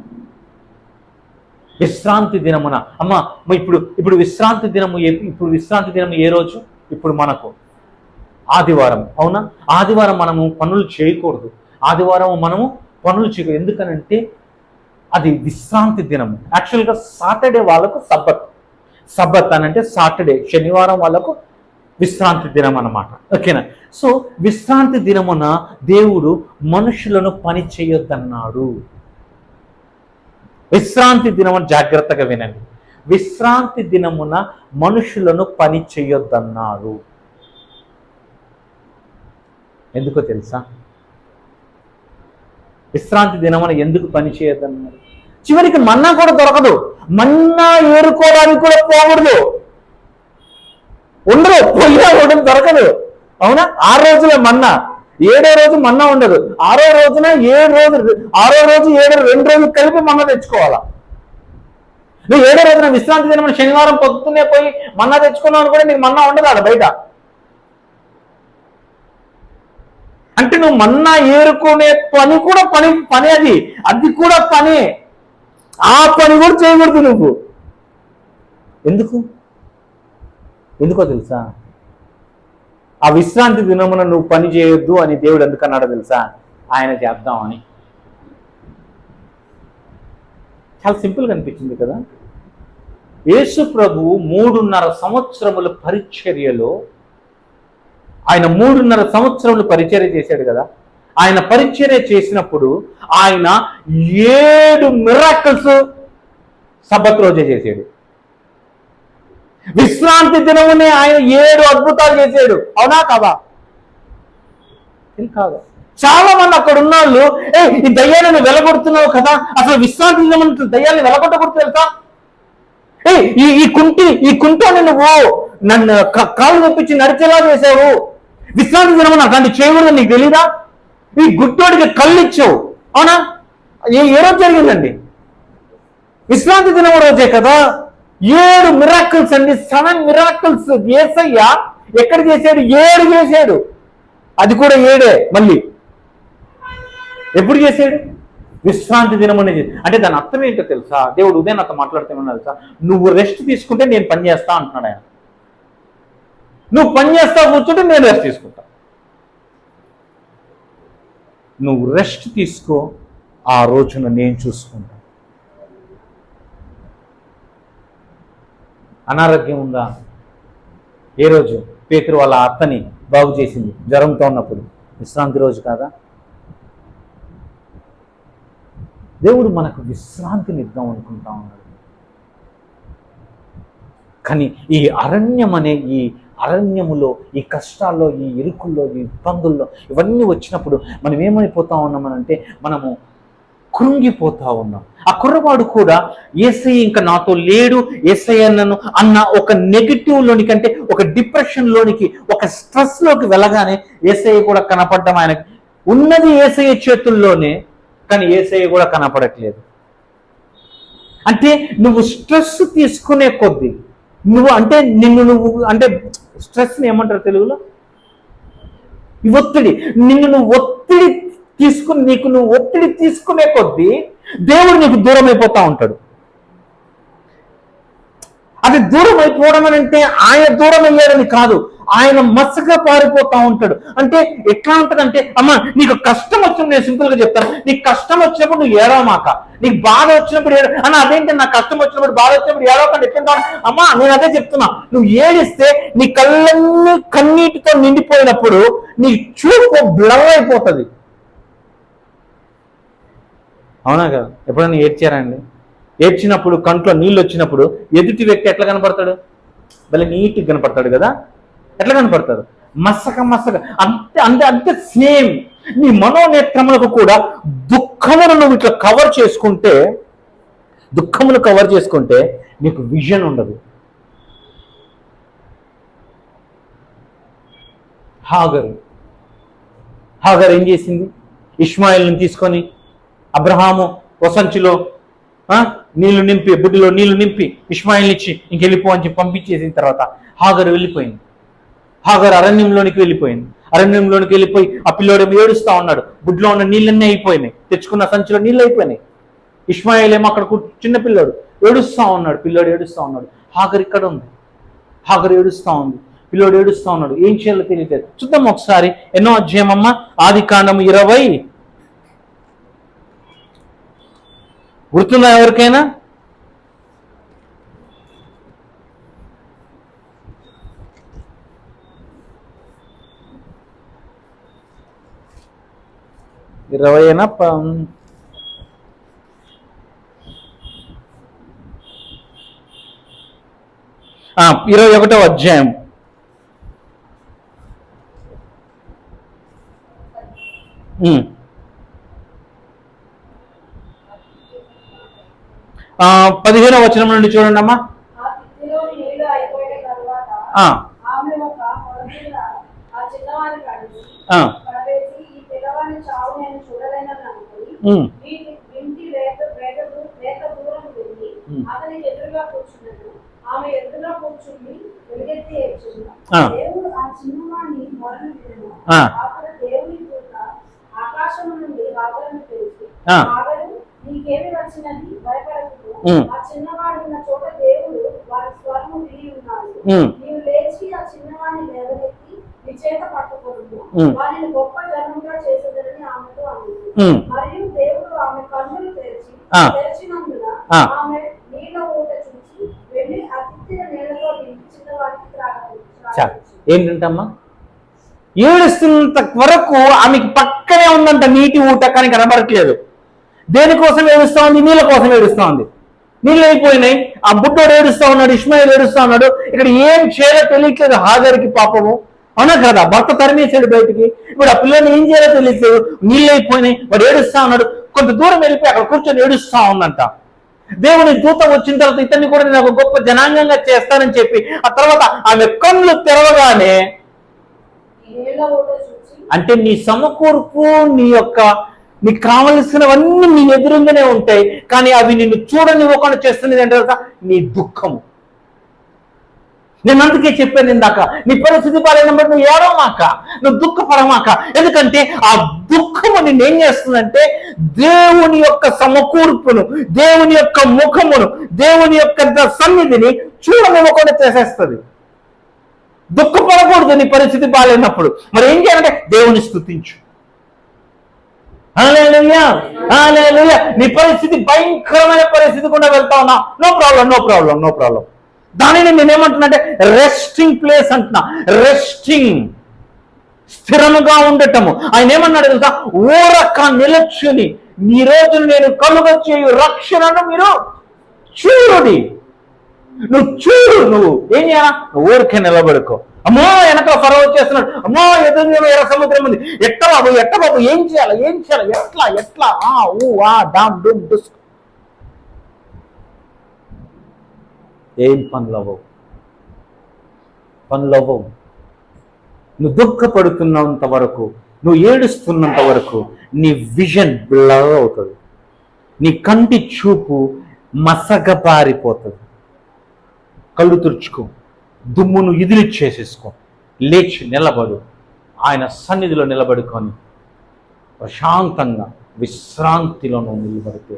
Speaker 1: విశ్రాంతి దినమున అమ్మ, ఇప్పుడు విశ్రాంతి దినము ఏ రోజు? ఇప్పుడు మనకు ఆదివారం, అవునా? ఆదివారం మనము పనులు చేయకూడదు, ఎందుకనంటే అది విశ్రాంతి దినము. యాక్చువల్గా సాటర్డే వాళ్ళకు సబ్బత్ అని అంటే సాటర్డే, శనివారం వాళ్ళకు విశ్రాంతి దినం అన్నమాట. ఓకేనా? సో విశ్రాంతి దినమున దేవుడు మనుషులను పని చేయొద్దన్నాడు. విశ్రాంతి దినమున, జాగ్రత్తగా వినండి, విశ్రాంతి దినమున మనుషులను పని చేయొద్దన్నాడు. ఎందుకో తెలుసా? విశ్రాంతి దినమున ఎందుకు పని చేయొద్దన్నారు? చివరికి మన్నా కూడా దొరకదు. మన్నా ఏరుకోవడానికి కూడా పోకూడదు, ఉండదు, పొయ్యిలో ఉండదు, దొరకదు. అవునా? 6 రోజులే మన్నా, 7వ రోజు మన్నా ఉండదు. 6వ రోజున 7 రోజులు, 6వ రోజు 7 2 రోజులు కలిపి మన్నా తెచ్చుకోవాలా. నువ్వు 7వ రోజున విశ్రాంతి దినం శనివారం పొద్దున్నే పోయి మన్నా తెచ్చుకున్నావు అనుకుంటే నీకు మన్నా ఉండదు ఆడ బయట. అంటే నువ్వు మన్నా ఏరుకునే పని కూడా పని అది కూడా పని. ఆ పని కూడా చేయకూడదు నువ్వు. ఎందుకో తెలుసా? ఆ విశ్రాంతి దినమున నువ్వు పని చేయొద్దు అని దేవుడు ఎందుకన్నాడో తెలుసా? ఆయన చేద్దామని. చాలా సింపుల్గా అనిపించింది కదా. యేసు ప్రభువు 3.5 సంవత్సరముల పరిచర్యలో, ఆయన 3.5 సంవత్సరములు పరిచర్య చేశాడు కదా. ఆయన పరిచర్య చేసినప్పుడు ఆయన 7 మిరాకిల్స్ సబ్బత్ రోజే చేశాడు. విశ్రాంతి దినమునే ఆయన 7 అద్భుతాలు చేశాడు. అవునా కాదా? కాదు. చాలా మంది అక్కడ ఉన్నవాళ్ళు, ఈ దయ్యాలను వెలగొడుతున్నావు కదా, అసలు విశ్రాంతి దినం దయ్యాన్ని వెలగొట్టకూడదు తెలుసా? ఈ కుంటని నువ్వు నన్ను కాళ్ళు తెప్పించి నడిచేలా చేసావు, విశ్రాంతి దినం అట్లాంటి చేయకూడదు, నీకు తెలీదా? ఈ గుట్టోడికి కళ్ళు ఇచ్చావు. అవునా? ఏ రోజు జరిగిందండి? విశ్రాంతి దినం రోజే కదా. 7 మిరాకిల్స్ అండి, 7 మిరాకిల్స్. యేసయ్య ఎక్కడ చేశాడు? 7 చేశాడు. అది కూడా 7 మళ్ళీ. ఎప్పుడు చేశాడు? విశ్రాంతి దినం అనేది. అంటే దాని అర్థం ఏంటో తెలుసా? దేవుడు ఉదయం నాతో మాట్లాడుతున్నా తెలుసా? నువ్వు రెస్ట్ తీసుకుంటే నేను పని చేస్తా అంటున్నాడు ఆయన. నువ్వు పని చేస్తా కూర్చుంటే నేను రెస్ట్ తీసుకుంటా. నువ్వు రెస్ట్ తీసుకో, ఆ రోజున నేను చూసుకుంటా. అనారోగ్యం ఉందా? ఏ రోజు పేతురు వాళ్ళ అత్తని బాగు చేసింది జ్వరంతో ఉన్నప్పుడు? విశ్రాంతి రోజు కాదా? దేవుడు మనకు విశ్రాంతిని ఇద్దాం అనుకుంటా ఉన్నాడు. కానీ ఈ అరణ్యములో, ఈ కష్టాల్లో, ఈ ఇరుకుల్లో, ఈ ఇబ్బందుల్లో ఇవన్నీ వచ్చినప్పుడు మనం ఏమైపోతా ఉన్నామనంటే మనము కృంగిపోతా ఉన్నాం. ఆ కుర్రవాడు కూడా యేసయ్య ఇంకా నాతో లేడు, యేసయ్య నన్ను అన్న ఒక నెగిటివ్ లోనికి, అంటే ఒక డిప్రెషన్ లోనికి, ఒక స్ట్రెస్ లోకి వెళ్ళగానే యేసయ్య కూడా కనపడడం, ఆయనకి ఉన్నది యేసయ్య చేతుల్లోనే, కానీ యేసయ్య కూడా కనపడట్లేదు. అంటే నువ్వు స్ట్రెస్ తీసుకునే కొద్దీ, నువ్వు అంటే స్ట్రెస్ని ఏమంటారు తెలుగులో? ఒత్తిడి. నువ్వు ఒత్తిడి తీసుకునే కొద్దీ దేవుడు నీకు దూరం అయిపోతా ఉంటాడు. అది దూరం అయిపోవడం అని అంటే ఆయన దూరం అయ్యాడని కాదు, ఆయన మచ్చగా పారిపోతా ఉంటాడు. అంటే ఎట్లా ఉంటుందంటే, అమ్మ నీకు కష్టం వచ్చినప్పుడు, నేను సింపుల్గా చెప్తాను, నీకు కష్టం వచ్చినప్పుడు నువ్వు ఏడవమాక, నీకు బాధ వచ్చినప్పుడు అన్న అదేంటి, నాకు కష్టం వచ్చినప్పుడు బాధ వచ్చినప్పుడు ఏడవకండి ఎట్లా? అమ్మా నేను అదే చెప్తున్నా, నువ్వు ఏడిస్తే నీ కళ్ళన్నీ కన్నీటితో నిండిపోయినప్పుడు నీ చూపు బ్లర్ అయిపోతుంది. అవునా కదా? ఎప్పుడైనా ఏడ్చారండి? ఏడ్చినప్పుడు కంట్లో నీళ్ళు వచ్చినప్పుడు ఎదుటి వ్యక్తి ఎట్లా కనపడతాడు? భలే నీట్గా కనపడతాడు కదా. ఎట్లా కనపడతాడు? మసక అంతే సేమ్ నీ మనోనేత్రములకు కూడా దుఃఖమును నువ్వు ఇట్లా కవర్ చేసుకుంటే నీకు విజన్ ఉండదు. హాగర్ ఏం చేసింది? ఇష్మాయిల్ని తీసుకొని అబ్రహాము వసంచిలో నీళ్లు నింపి, బుడ్డిలో నీళ్లు నింపి ఇష్మాయిల్ని ఇచ్చి ఇంకెళ్ళిపో అని చెప్పి పంపించేసిన తర్వాత హాగర్ వెళ్ళిపోయింది. హాగర్ అరణ్యంలోనికి వెళ్ళిపోయి ఆ పిల్లోడు ఏడుస్తా ఉన్నాడు. బుడ్లో ఉన్న నీళ్ళన్నీ అయిపోయినాయి, తెచ్చుకున్న సంచిలో నీళ్ళు అయిపోయినాయి. ఇష్మాయిల్ ఏమో అక్కడ చిన్న పిల్లోడు ఏడుస్తా ఉన్నాడు. హాగర్ ఇక్కడ ఉంది, హాగర్ ఏడుస్తా ఉంది, పిల్లోడు ఏడుస్తా ఉన్నాడు. ఏం చేయాలో తెలియలేదు. చూద్దాం ఒకసారి. ఎన్నో అధ్యాయం అమ్మ? ఆదికాండము 20. గుర్తుందా ఎవరికైనా? ఇరవైనా 21వ అధ్యాయం. 15వ వచనం నుండి చూడండి అమ్మా.
Speaker 2: ఆ తిత్తిలో నీళ్లు అయిపోయిన తరువాత ఆమె ఒక పొడపిల్ల ఆ చిన్నవాడిని పడవేసి, ఈ పిల్లవాడిని చావు నేను చూడలేనని అనుకుని ఇంటి రేత దూరం వెళ్ళి అతనికి ఎదురుగా కూర్చున్నాను. ఆమె ఎదురుగా కూర్చుని వెలుగెత్తి ఏడ్చింది. దేవుడు ఆ చిన్నవాడిని మొరను వినను. అక్కడ దేవుని దూత ఆకాశం నుండి హాగరును పిలిచి, హాగరు, నీకేమి వచ్చినది, భయపడకు. ఆ చిన్నవాడు ఉన్న చోట దేవుడు వారి స్వరము విని ఉన్నాడు. నీవు లేచి ఆ చిన్నవాడిని లేవనెత్తి నీ చేత పట్టుకోను, వారిని గొప్ప జనంగా చేసేదని ఆమెతో అన్నది. మరియు దేవుడు ఆమె కన్నులు తెరిచినందున ఆమె నీళ్ళ ఊట చూసి వెళ్ళి ఆ తిత్తిన నీళ్ళతో నింపి చిన్నవాడికి త్రాగవచ్చు.
Speaker 1: ఏంటంటమ్మా, ఏడుస్తున్నంత వరకు ఆమెకి పక్కనే ఉందంట నీటి ఊట, కానీ కనబడట్లేదు. దేనికోసం ఏడుస్తా ఉంది? నీళ్ళ కోసం ఏడుస్తా ఉంది. నీళ్ళు అయిపోయినాయి, ఆ బుడ్డోడు ఏడుస్తా ఉన్నాడు, ఇష్మాయిల్ ఏడుస్తా ఉన్నాడు. ఇక్కడ ఏం చేయాలో తెలియట్లేదు హాగర్కి, పాపము. అవునా కదా, భర్త తరిమేశాడు బయటికి. ఇప్పుడు ఆ పిల్లని ఏం చేయాలో తెలియట్లేదు, నీళ్ళు అయిపోయినాయి, వాడు ఏడుస్తా ఉన్నాడు. కొంత దూరం వెళ్ళిపోయి అక్కడ కూర్చొని ఏడుస్తా ఉందంట. దేవుని దూత వచ్చిన తర్వాత ఇతన్ని కూడా నేను ఒక గొప్ప జనాంగంగా చేస్తానని చెప్పి ఆ తర్వాత ఆమె కళ్ళు తెరవగానే, అంటే నీ సమకూర్పు, నీకు కావలసినవన్నీ నీ ఎదురుగానే ఉంటాయి, కానీ అవి నిన్ను చూడనివ్వకుండా చేస్తున్నది అంటే నీ దుఃఖము. నేను అందుకే చెప్పాను ఇందాక, నీ పరిస్థితి బాగాలేనప్పుడు నువ్వు ఏడవమాక, నువ్వు దుఃఖపడమాక. ఎందుకంటే ఆ దుఃఖము నిన్ను ఏం చేస్తుందంటే దేవుని యొక్క సమకూర్పును, దేవుని యొక్క ముఖమును, దేవుని యొక్క సన్నిధిని చూడనివ్వకుండా చేసేస్తుంది. దుఃఖపడకూడదు నీ పరిస్థితి బాగాలేనప్పుడు. మరి ఏం చేయాలంటే దేవుని స్తుతించు. హల్లెలూయా, హల్లెలూయా. నీ పరిస్థితి భయంకరమైన పరిస్థితి కూడా వెళ్తా ఉన్నా, నో ప్రాబ్లం. దానిని నేనేమంటున్నాంటే రెస్టింగ్ ప్లేస్ అంటున్నా. రెస్టింగ్, స్థిరముగా ఉండటము. ఆయన ఏమన్నాడు తెలుసా? ఊరక నిలచుని ఈ రోజు నేను కలుగ చేయు రక్షణను మీరు చూడుడి. నువ్వు చూడు, నువ్వు ఏం చేయాలా? నువ్వు ఊరికే నిలబడుకో. అమ్మో వెనక ఫరో చేస్తున్నాడు, అమ్మో ఎదురు ఎర్ర సముద్రం ఉంది, ఎట్ట బాబు ఏం చేయాలి, ఎట్లా డామ్ డూమ్ డుస్. ఏం పనులు అవ్వవు. నువ్వు దుఃఖపడుతున్నంత వరకు, నువ్వు ఏడుస్తున్నంత వరకు నీ విజన్ బ్లర్ అవుతుంది, నీ కంటి చూపు మసగబారిపోతుంది. కళ్ళు తుడుచుకో, దుమ్మును ఇదిలిచ్చేసేసుకో, లేచి నిలబడు. ఆయన సన్నిధిలో నిలబడుకొని ప్రశాంతంగా విశ్రాంతిలో నువ్వు నిలబడితే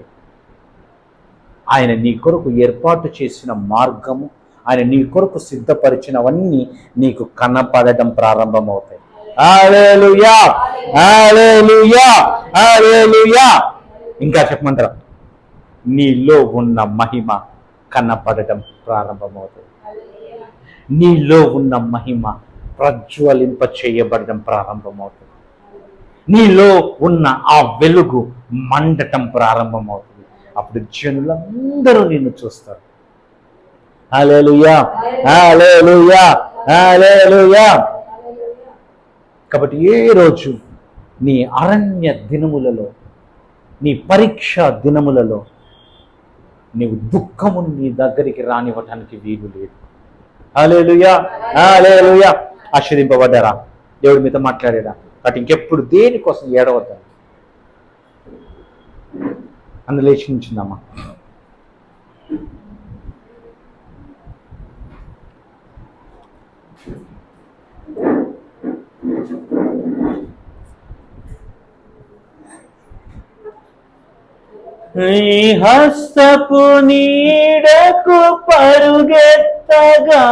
Speaker 1: ఆయన నీ కొరకు ఏర్పాటు చేసిన మార్గము, ఆయన నీ కొరకు సిద్ధపరిచినవన్నీ నీకు కనపడడం ప్రారంభమవుతాయి. హల్లెలూయా, హల్లెలూయా, హల్లెలూయా. ఇంకా చెప్పమంటారా? నీలో ఉన్న మహిమ కనపడటం ప్రారంభమవుతుంది. నీలో ఉన్న మహిమ ప్రజ్వలింప చేయబడడం ప్రారంభమవుతుంది. నీలో ఉన్న ఆ వెలుగు మండటం ప్రారంభమవుతుంది. అప్పుడు జనులందరూ నిన్ను చూస్తారు. హల్లెలూయా, హల్లెలూయా, హల్లెలూయా. కాబట్టి ఏ రోజు నీ అరణ్య దినములలో, నీ పరీక్ష దినములలో నీవు దుఃఖమును నీ దగ్గరికి రానివ్వటానికి వీలు లేదు. హల్లెలూయా, హల్లెలూయా. ఆశీర్వదింపబడ్డారా? దేవుడి మీతో మాట్లాడాడా? కాబట్టి ఇంకెప్పుడు దేనికోసం ఏడవద్దా? అందులో లేచిందమ్మా. హస్తపు నీడకు పరుగెత్తగా